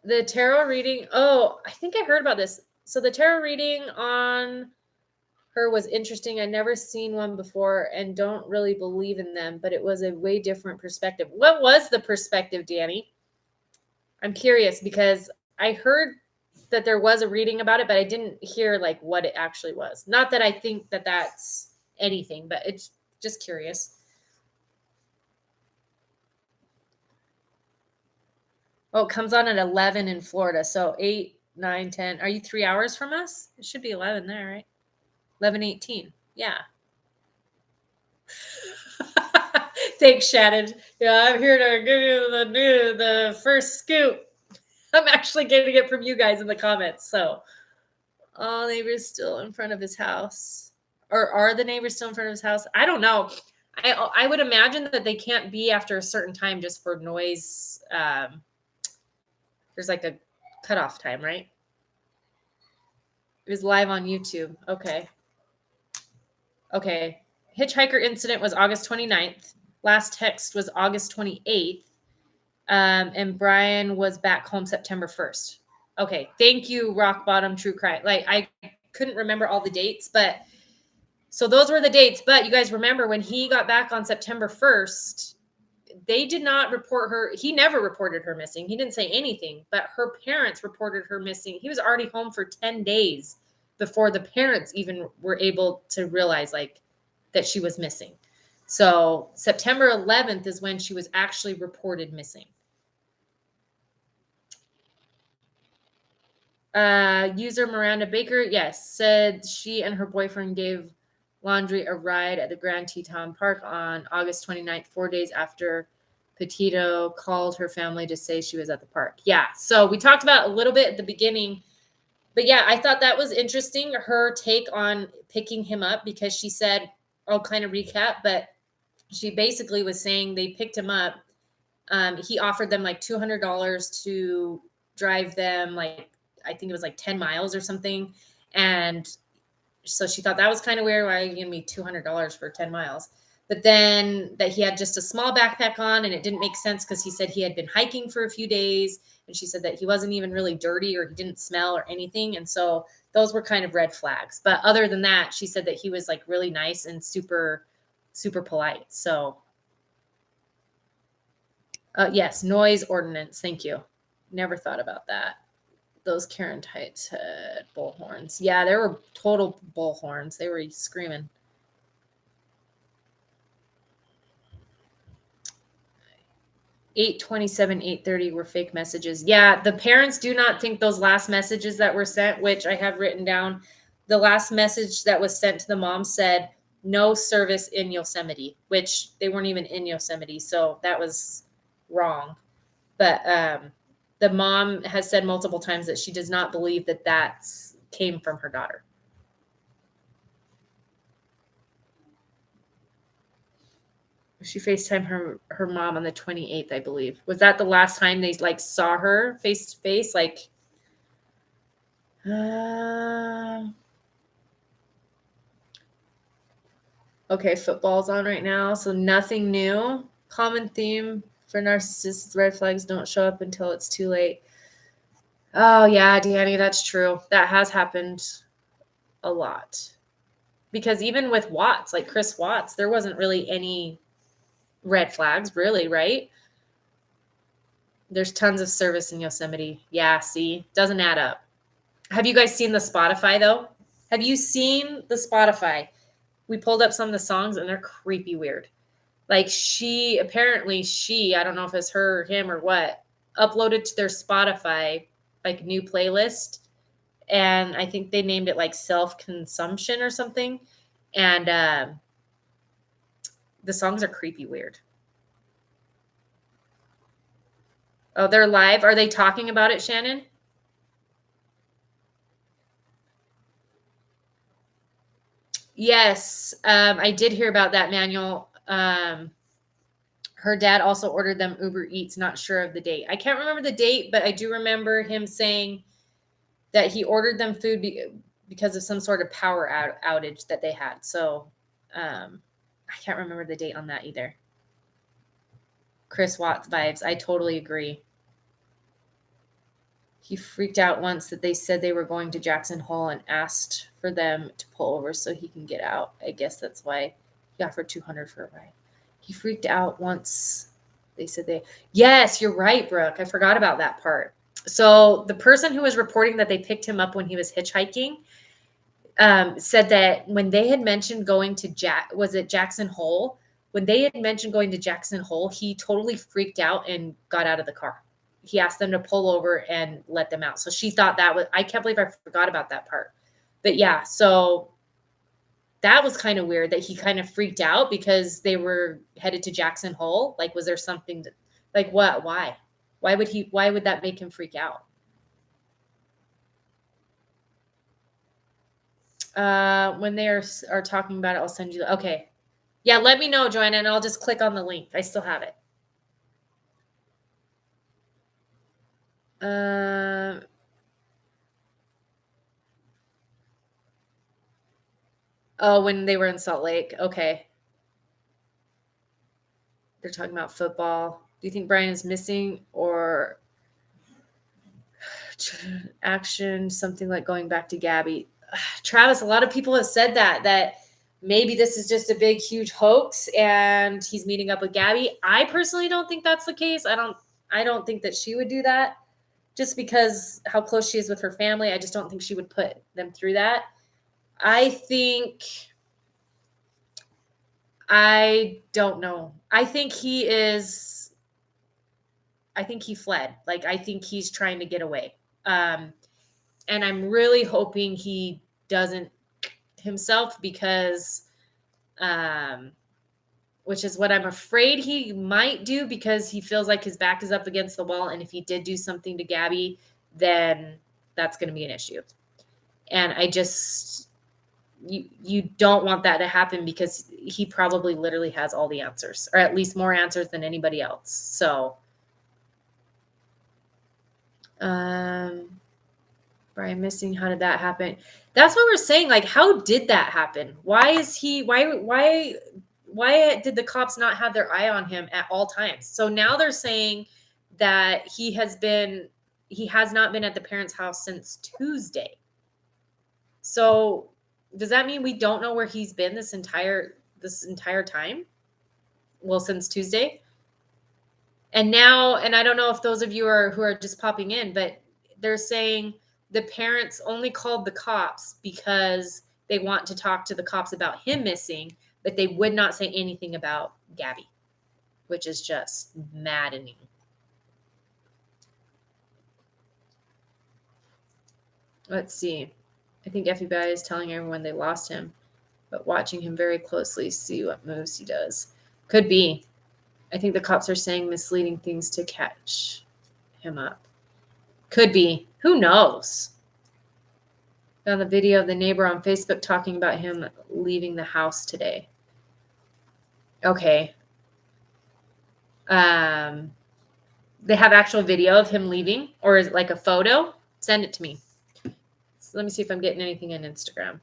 The tarot reading. Oh, I think I heard about this. So the tarot reading on her was interesting. I'd never seen one before and don't really believe in them, but it was a way different perspective. What was the perspective, Danny? I'm curious because I heard that there was a reading about it, but I didn't hear like what it actually was. Not that I think that that's anything, but it's just curious. Oh, it comes on at 11 in Florida. So 8, 9, 10. Are you 3 hours from us? It should be 11 there, right? 11:18. Yeah. Thanks, Shannon. Yeah, I'm here to give you the first scoop. I'm actually getting it from you guys in the comments. So All neighbors still in front of his house. Or are the neighbors still in front of his house? I don't know. I would imagine that they can't be after a certain time just for noise. There's like a cutoff time, right? It was live on YouTube. Okay. Okay. Hitchhiker incident was August 29th. Last text was August 28th. And Brian was back home September 1st. Okay. Thank you, Rock Bottom True Crime. Like, I couldn't remember all the dates, but so those were the dates. But you guys remember when he got back on September 1st, they did not report her. He never reported her missing. He didn't say anything, but her parents reported her missing. He was already home for 10 days before the parents even were able to realize like that she was missing. So September 11th is when she was actually reported missing. User Miranda Baker, yes, said she and her boyfriend gave Laundrie a ride at the Grand Teton Park on August 29th, 4 days after Petito called her family to say she was at the park. Yeah, so we talked about a little bit at the beginning, but yeah, I thought that was interesting, her take on picking him up, because she said, I'll kind of recap, but she basically was saying they picked him up. He offered them like $200 to drive them, like, I think it was like 10 miles or something. And so she thought that was kind of weird. Why are you giving me $200 for 10 miles? But then that he had just a small backpack on, and it didn't make sense because he said he had been hiking for a few days. And she said that he wasn't even really dirty or he didn't smell or anything. And so those were kind of red flags. But other than that, she said that he was like really nice and super, super polite. So yes, noise ordinance. Thank you. Never thought about that. Those Karen tights had bullhorns. Yeah, they were total bullhorns. They were screaming. $8:27, $8:30 were fake messages. Yeah, the parents do not think those last messages that were sent, which I have written down, the last message that was sent to the mom said, no service in Yosemite, which they weren't even in Yosemite. So that was wrong. But the mom has said multiple times that she does not believe that that came from her daughter. She FaceTimed her mom on the 28th, I believe. Was that the last time they like saw her face to face? Like, okay, football's on right now, so nothing new. Common theme for narcissists: red flags don't show up until it's too late. Oh yeah, Danny, that's true. That has happened a lot. Because even with Watts, like Chris Watts, there wasn't really any red flags, really, right? There's tons of service in Yosemite. Yeah, see, doesn't add up. Have you guys seen the Spotify though? Have you seen the Spotify? We pulled up some of the songs and they're creepy weird. Like I don't know if it's her or him or what, uploaded to their Spotify like new playlist. And I think they named it like self-consumption or something. And the songs are creepy weird. Oh, they're live. Are they talking about it, Shannon? Yes, I did hear about that, Manuel. Her dad also ordered them Uber Eats, not sure of the date. I can't remember the date, but I do remember him saying that he ordered them food because of some sort of power outage that they had. So I can't remember the date on that either. Chris Watts vibes. I totally agree. He freaked out once that they said they were going to Jackson Hole and asked for them to pull over so he can get out. I guess that's why he offered $200 for a ride. He freaked out once they said yes, you're right, Brooke. I forgot about that part. So the person who was reporting that they picked him up when he was hitchhiking said that when they had mentioned going to Jackson Hole? When they had mentioned going to Jackson Hole, he totally freaked out and got out of the car. He asked them to pull over and let them out. So she thought I can't believe I forgot about that part. But yeah, so that was kind of weird that he kind of freaked out because they were headed to Jackson Hole. Like, was there something like what? Why would that make him freak out? When they are talking about it, I'll send you. Okay. Yeah, let me know, Joanna, and I'll just click on the link. I still have it. Oh, when they were in Salt Lake. Okay. They're talking about football. Do you think Brian is missing or action, something like going back to Gabby? Travis, a lot of people have said that maybe this is just a big, huge hoax and he's meeting up with Gabby. I personally don't think that's the case. I don't think that she would do that just because how close she is with her family. I just don't think she would put them through that. I don't know. I think he fled. Like, I think he's trying to get away. And I'm really hoping he doesn't himself because, which is what I'm afraid he might do because he feels like his back is up against the wall. And if he did do something to Gabby, then that's going to be an issue. And I just, you don't want that to happen because he probably literally has all the answers, or at least more answers than anybody else. So, Brian missing, how did that happen? That's what we're saying. Like, how did that happen? Why did the cops not have their eye on him at all times? So now they're saying that he has not been at the parents' house since Tuesday. So does that mean we don't know where he's been this entire time? Well, since Tuesday. And now, and I don't know if those of you who are just popping in, but they're saying the parents only called the cops because they want to talk to the cops about him missing, but they would not say anything about Gabby, which is just maddening. Let's see. I think FBI is telling everyone they lost him, but watching him very closely, see what moves he does. Could be. I think the cops are saying misleading things to catch him up. Could be. Who knows? Found the video of the neighbor on Facebook talking about him leaving the house today. Okay. They have actual video of him leaving, or is it like a photo? Send it to me. So let me see if I'm getting anything on Instagram.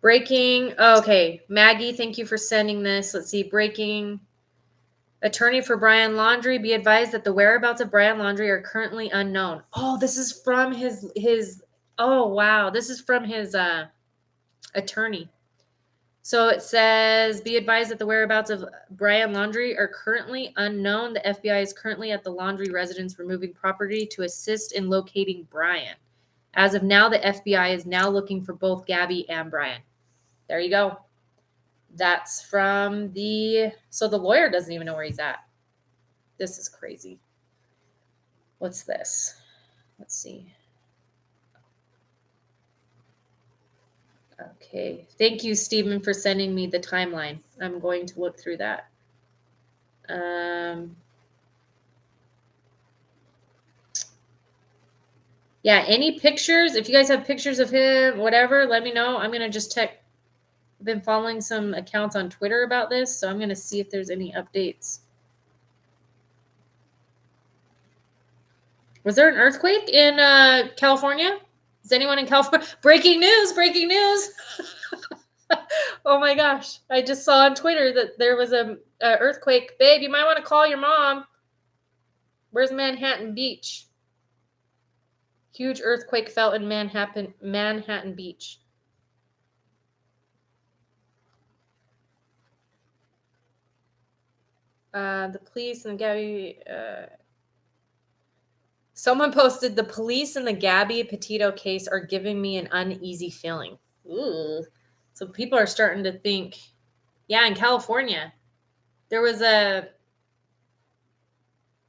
Breaking. Okay. Maggie, thank you for sending this. Let's see. Breaking. Attorney for Brian Laundrie, be advised that the whereabouts of Brian Laundrie are currently unknown. Oh, this is from his oh, wow. This is from his attorney. So it says, be advised that the whereabouts of Brian Laundrie are currently unknown. The FBI is currently at the Laundrie residence removing property to assist in locating Brian. As of now, the FBI is now looking for both Gabby and Brian. There you go. That's from so the lawyer doesn't even know where he's at. This is crazy. What's this? Let's see. Okay. Thank you, Stephen, for sending me the timeline. I'm going to look through that. Yeah, any pictures? If you guys have pictures of him, whatever, let me know. I'm going to just check. I've been following some accounts on Twitter about this, so I'm going to see if there's any updates. Was there an earthquake in California? Is anyone in California? Breaking news, breaking news. Oh my gosh. I just saw on Twitter that there was a earthquake. Babe, you might want to call your mom. Where's Manhattan Beach? Huge earthquake felt in Manhattan Beach. The police and Gabby. Someone posted, the police in the Gabby Petito case are giving me an uneasy feeling. Ooh. So people are starting to think, yeah, in California, there was an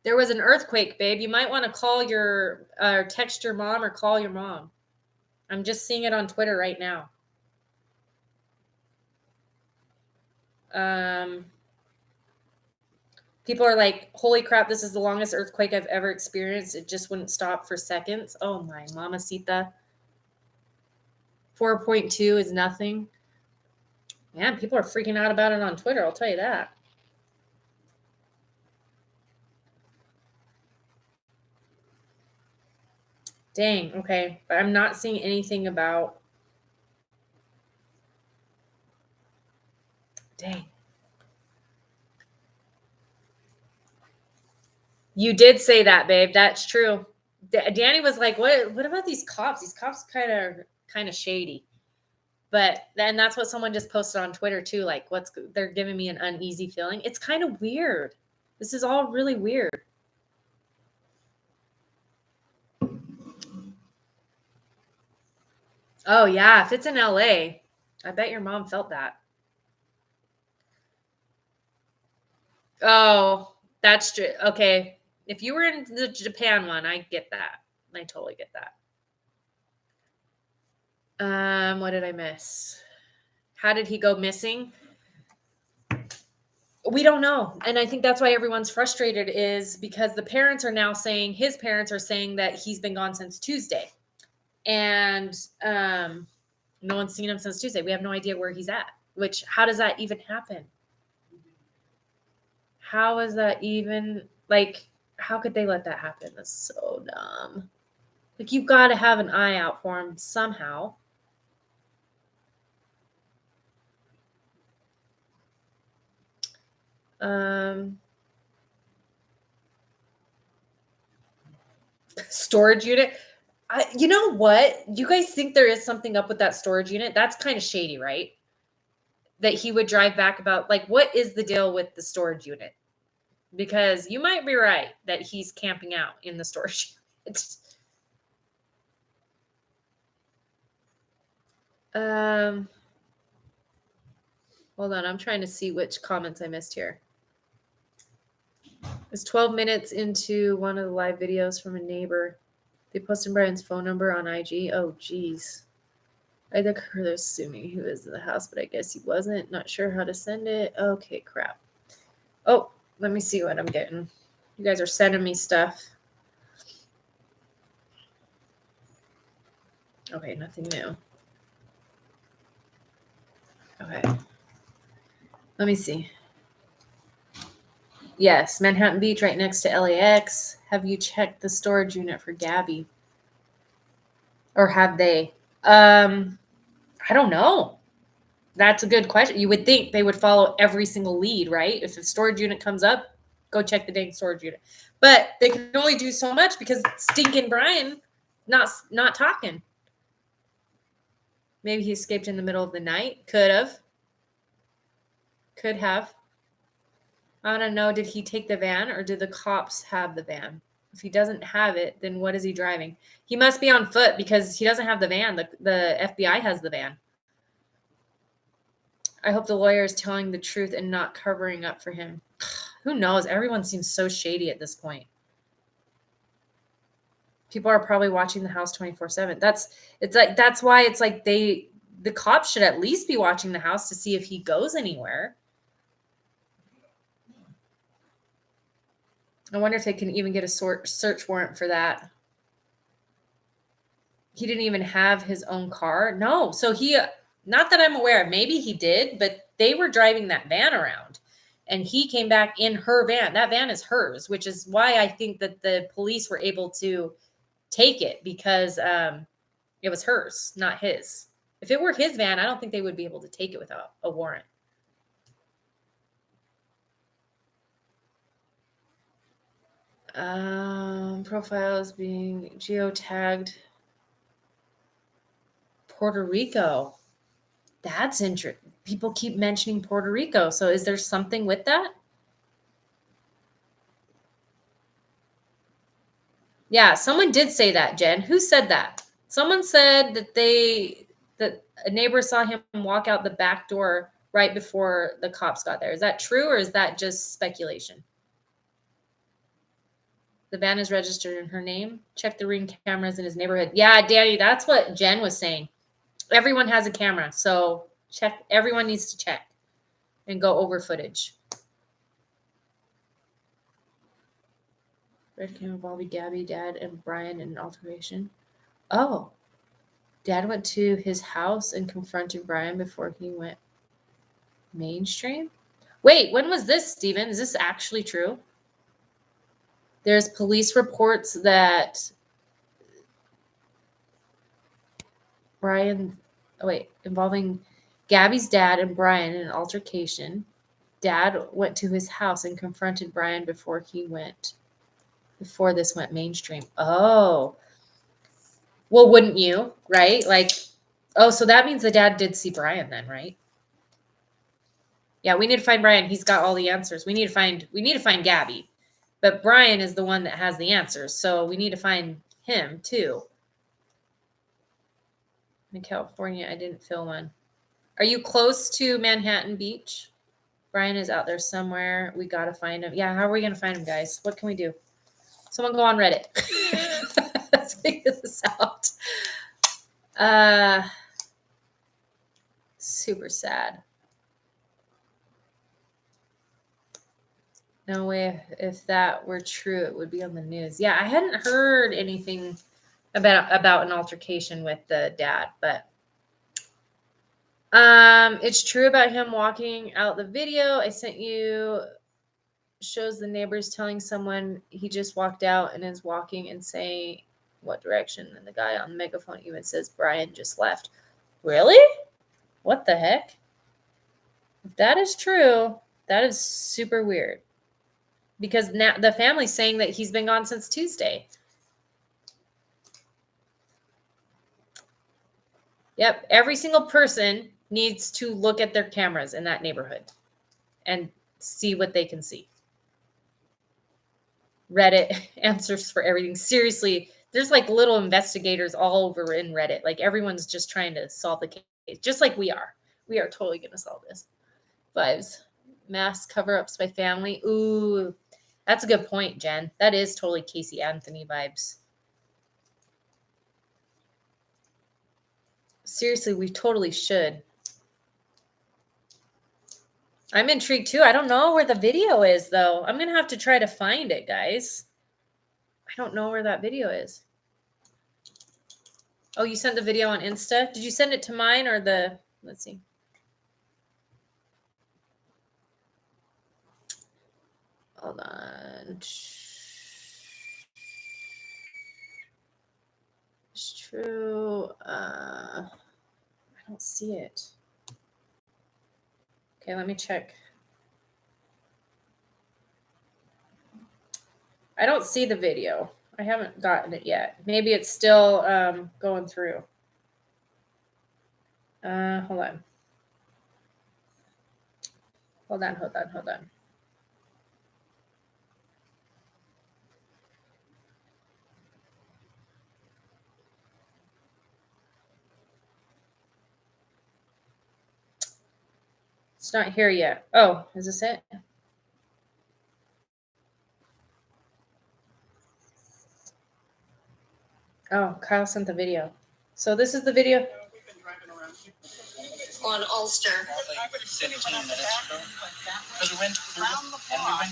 earthquake, babe. You might want to call text your mom or call your mom. I'm just seeing it on Twitter right now. People are like, holy crap, this is the longest earthquake I've ever experienced. It just wouldn't stop for seconds. Oh my mamacita. 4.2 is nothing. Man, people are freaking out about it on Twitter. I'll tell you that. Dang. Okay. But I'm not seeing anything about. Dang. You did say that, babe. That's true. Danny was like, what about these cops? These cops kind of shady. But then that's what someone just posted on Twitter too. Like, they're giving me an uneasy feeling. It's kind of weird. This is all really weird. Oh yeah, if it's in LA, I bet your mom felt that. Oh, that's true. Okay. If you were in the Japan one, I get that. I totally get that. What did I miss? How did he go missing? We don't know. And I think that's why everyone's frustrated, is because the parents are now saying, his parents are saying that he's been gone since Tuesday. And no one's seen him since Tuesday. We have no idea where he's at, which, how does that even happen? How is that even, like, how could they let that happen? That's so dumb. Like, you've got to have an eye out for him somehow. Storage unit. You know what? You guys think there is something up with that storage unit? That's kind of shady, right? That he would drive back about, like, what is the deal with the storage unit? Because you might be right that he's camping out in the storage unit. Hold on. I'm trying to see which comments I missed here. It's 12 minutes into one of the live videos from a neighbor. They posted Brian's phone number on IG. Oh, geez. I think they're assuming he was in the house, but I guess he wasn't. Not sure how to send it. Okay, crap. Oh, let me see what I'm getting. You guys are sending me stuff. Okay, nothing new. Okay. Let me see. Yes, Manhattan Beach right next to LAX. Have you checked the storage unit for Gabby? Or have they? I don't know. That's a good question. You would think they would follow every single lead, right? If a storage unit comes up, go check the dang storage unit. But they can only do so much because stinking Brian not talking. Maybe he escaped in the middle of the night. Could have. I want to know, did he take the van or did the cops have the van? If he doesn't have it, then what is he driving? He must be on foot because he doesn't have the van. The FBI has the van. I hope the lawyer is telling the truth and not covering up for him. Who knows? Everyone seems so shady at this point. People are probably watching the house 24/7. That's why it's like the cops should at least be watching the house to see if he goes anywhere. I wonder if they can even get a search warrant for that. He didn't even have his own car. No. So not that I'm aware of, maybe he did, but they were driving that van around and he came back in her van. That van is hers, which is why I think that the police were able to take it, because it was hers, not his. If it were his van, I don't think they would be able to take it without a warrant. Profiles being geotagged. Puerto Rico. That's interesting. People keep mentioning Puerto Rico. So is there something with that? Yeah, someone did say that, Jen. Who said that? Someone said that a neighbor saw him walk out the back door right before the cops got there. Is that true or is that just speculation? The van is registered in her name. Check the ring cameras in his neighborhood. Yeah, Danny, that's what Jen was saying. Everyone has a camera, so check. Everyone needs to check and go over footage. Red camera, Bobby, Gabby, Dad, and Brian in an altercation. Oh. Dad went to his house and confronted Brian before he went mainstream. Wait, when was this, Steven? Is this actually true? There's police reports that involving Gabby's dad and Brian in an altercation. Dad went to his house and confronted Brian before this went mainstream. Oh. Well, wouldn't you, right? Like, oh, so that means the dad did see Brian then, right? Yeah, we need to find Brian. He's got all the answers. We need to find Gabby. But Brian is the one that has the answers. So we need to find him too. In California, I didn't film one. Are you close to Manhattan Beach? Brian is out there somewhere. We got to find him. Yeah, how are we going to find him, guys? What can we do? Someone go on Reddit. Let's figure this out. Super sad. No way. If that were true, it would be on the news. Yeah, I hadn't heard anything about an altercation with the dad, but it's true about him walking out the video I sent you. Shows the neighbors telling someone he just walked out and is walking and saying what direction, and the guy on the megaphone even says Brian just left. Really? What the heck? If that is true, that is super weird, because now the family's saying that he's been gone since Tuesday. Yep, every single person needs to look at their cameras in that neighborhood and see what they can see. Reddit answers for everything. Seriously, there's like little investigators all over in Reddit. Like everyone's just trying to solve the case, just like we are. We are totally going to solve this. Vibes. Mass cover-ups by family. Ooh, that's a good point, Jen. That is totally Casey Anthony vibes. Seriously, we totally should. I'm intrigued too. I don't know where the video is, though. I'm going to have to try to find it, guys. I don't know where that video is. Oh, you sent the video on Insta? Did you send it to mine or the... Let's see. Hold on. It's true. I don't see it. Okay, let me check. I don't see the video. I haven't gotten it yet. Maybe it's still going through. Hold on. Hold on. It's not here yet. Oh, is this it? Oh, Kyle sent the video. So this is the video. On Ulster. 15 minutes ago. Because we went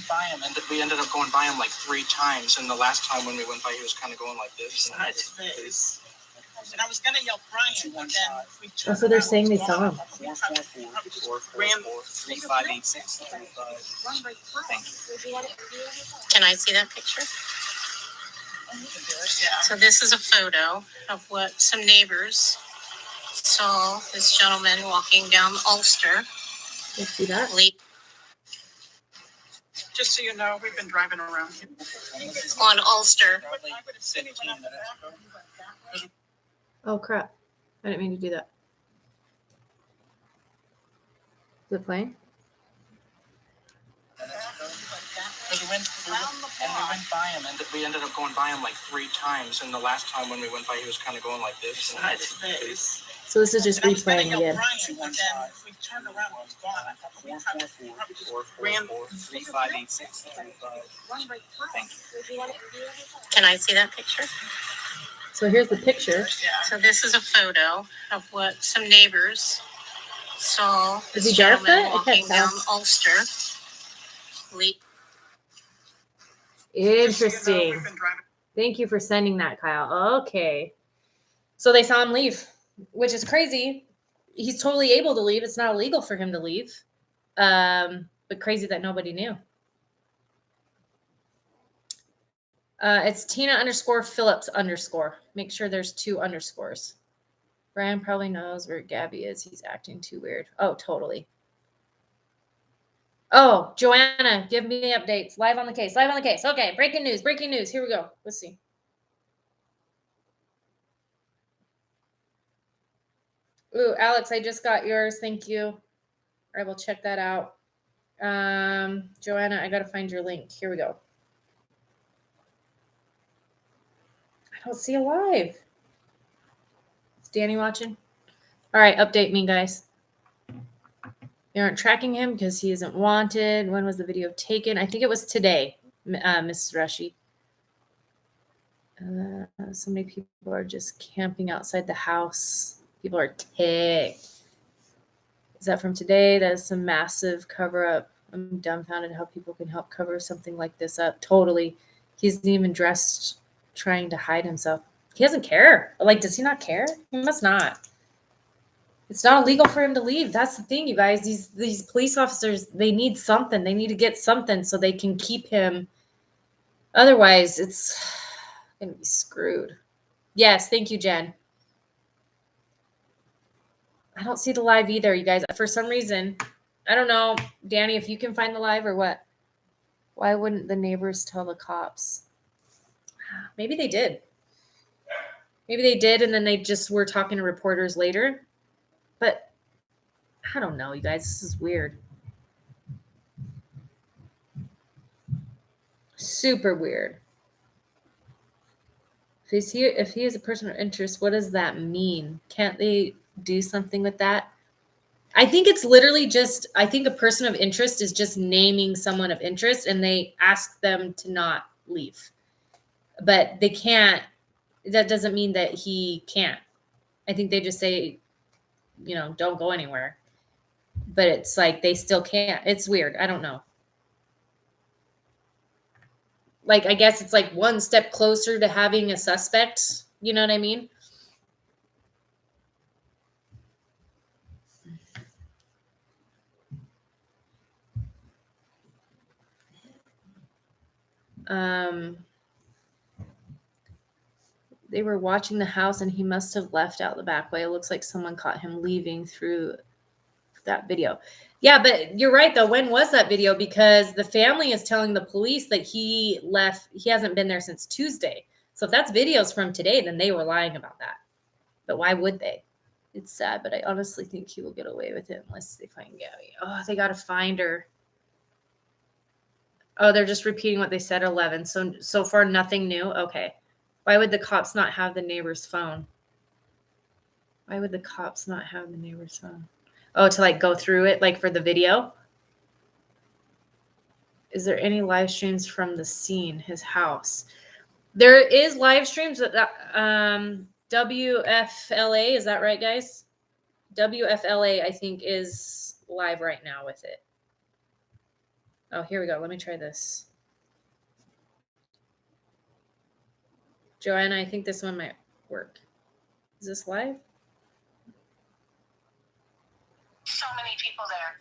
by him, and we ended up going by him like 3 times. And the last time when we went by, he was kind of going like this. And I was gonna yell Brian, but then we turned So they're saying they saw him. 444-3586. Thank you. Can I see that picture? So this is a photo of what some neighbors saw this gentleman walking down Ulster. You see that? Just so you know, we've been driving around here. On Ulster. 15 minutes ago. Oh, crap. I didn't mean to do that. Is it playing? Because we went by him, and we ended up going by him like 3 times. And the last time when we went by, he was kind of going like this. So this is just replaying again. We turned around, he was gone. 444-3586. Thank you. Can I see that picture? So here's the picture. So this is a photo of what some neighbors saw Is this he gentleman barefoot? I walking can't tell. down Ulster. Interesting. Thank you for sending that, Kyle. Okay. So they saw him leave. which is crazy. He's totally able to leave. It's not illegal for him to leave. But crazy that nobody knew. It's Tina_Phillips_. Make sure there's 2 underscores. Brian probably knows where Gabby is. He's acting too weird. Oh, totally. Oh, Joanna, give me updates. Live on the case. Okay, breaking news. Here we go. Let's see. Ooh, Alex, I just got yours. Thank you. I will check that out. Joanna, I got to find your link. Here we go. I don't see a live. Is Danny watching? All right, update me, guys. They aren't tracking him because he isn't wanted. When was the video taken? I think it was today, Mrs. Rushy. So many people are just camping outside the house. People are ticked. Is that from today? That is some massive cover-up. I'm dumbfounded how people can help cover something like this up. Totally. He's even dressed trying to hide himself. He doesn't care. Like, does he not care? He must not. It's not illegal for him to leave. That's the thing, you guys. These police officers, they need something. They need to get something so they can keep him. Otherwise, it's going to be screwed. Yes, thank you, Jen. I don't see the live either, you guys. For some reason, I don't know, Danny, if you can find the live or what. Why wouldn't the neighbors tell the cops? Maybe they did. Maybe they did, and then they just were talking to reporters later. But I don't know, you guys. This is weird. Super weird. If he is a person of interest, what does that mean? Can't they do something with that? I think it's literally just, I think a person of interest is just naming someone of interest and they ask them to not leave. But they can't, that doesn't mean that he can't. I think they just say, you know, don't go anywhere. But it's like they still can't. It's weird. I don't know. Like, I guess it's like one step closer to having a suspect. You know what I mean? They were watching the house and he must have left out the back way. It looks like someone caught him leaving through that video. Yeah, but you're right though. When was that video? Because the family is telling the police that he left. He hasn't been there since Tuesday. So if that's videos from today, then they were lying about that. But why would they? It's sad, but I honestly think he will get away with it unless they find Gabby. Oh, they got to find her. Oh, they're just repeating what they said at 11. So far, nothing new. Okay. Why would the cops not have the neighbor's phone? Why would the cops not have the neighbor's phone? Oh, to like go through it, like for the video? Is there any live streams from the scene, his house? There is live streams at WFLA. Is that right, guys? WFLA, I think, is live right now with it. Oh, here we go. Let me try this. Joanna, I think this one might work. Is this live? So many people there.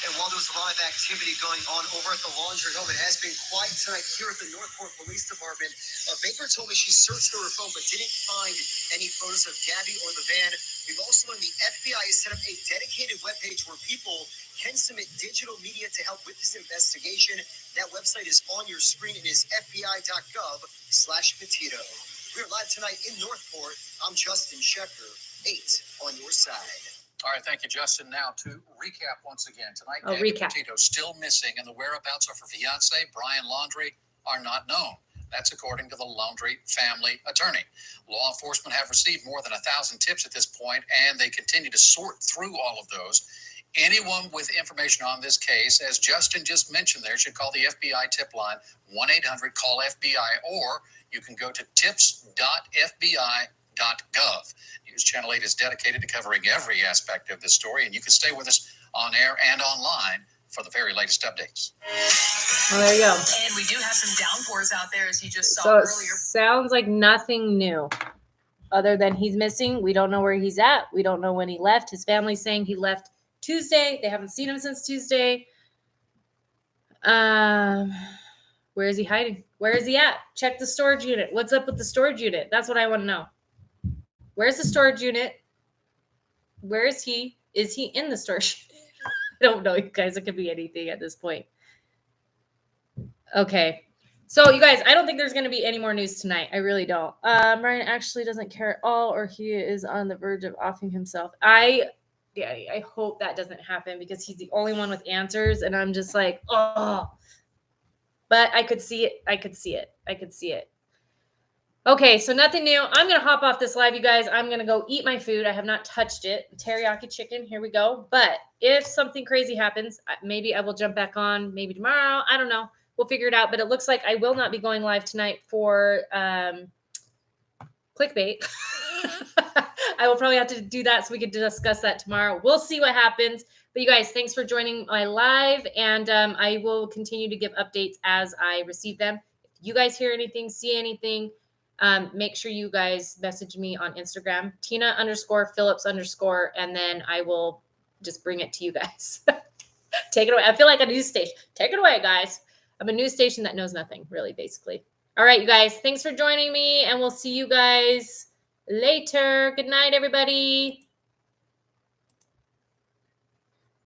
And while there was a lot of activity going on over at the laundry home, it has been quiet tonight here at the Northport Police Department. Baker told me she searched through her phone but didn't find any photos of Gabby or the van. We've also learned the FBI has set up a dedicated webpage where people can submit digital media to help with this investigation. That website is on your screen. It is fbi.gov/Petito. We're live tonight in Northport. I'm Justin Schechter, 8 on your side. All right, thank you, Justin. Now to recap once again. Tonight, Oh, Gabby recap. Petito still missing, and the whereabouts of her fiance, Brian Laundrie, are not known. That's according to the Laundrie family attorney. Law enforcement have received more than 1,000 tips at this point, and they continue to sort through all of those. Anyone with information on this case, as Justin just mentioned there, should call the FBI tip line, 1-800-CALL-FBI, or you can go to tips.fbi.gov. News Channel 8 is dedicated to covering every aspect of this story, and you can stay with us on air and online for the very latest updates. Well, there you go. And we do have some downpours out there, as you just saw So it earlier. sounds like nothing new other than he's missing. We don't know where he's at. We don't know when he left. His family's saying he left Tuesday. They haven't seen him since Tuesday. Where is he hiding? Where is he at? Check the storage unit. What's up with the storage unit? That's what I want to know. Where's the storage unit? Where is he? Is he in the storage unit? I don't know, you guys. It could be anything at this point. Okay. So, you guys, I don't think there's going to be any more news tonight. I really don't. Ryan actually doesn't care at all, or he is on the verge of offing himself. I hope that doesn't happen because he's the only one with answers, and I'm just like, oh. But I could see it. I could see it. Okay, so nothing new. I'm going to hop off this live, you guys. I'm going to go eat my food. I have not touched it. Teriyaki chicken. Here we go. But if something crazy happens, maybe I will jump back on. Maybe tomorrow. I don't know. We'll figure it out. But it looks like I will not be going live tonight for Clickbait. I will probably have to do that so we could discuss that tomorrow. We'll see what happens. But you guys, thanks for joining my live. And I will continue to give updates as I receive them. If you guys hear anything, see anything, make sure you guys message me on Instagram, Tina_Phillips_, and then I will just bring it to you guys. Take it away. I feel like a news station. Take it away, guys. I'm a news station that knows nothing, really, basically. All right, you guys. Thanks for joining me, and we'll see you guys later. Good night, everybody.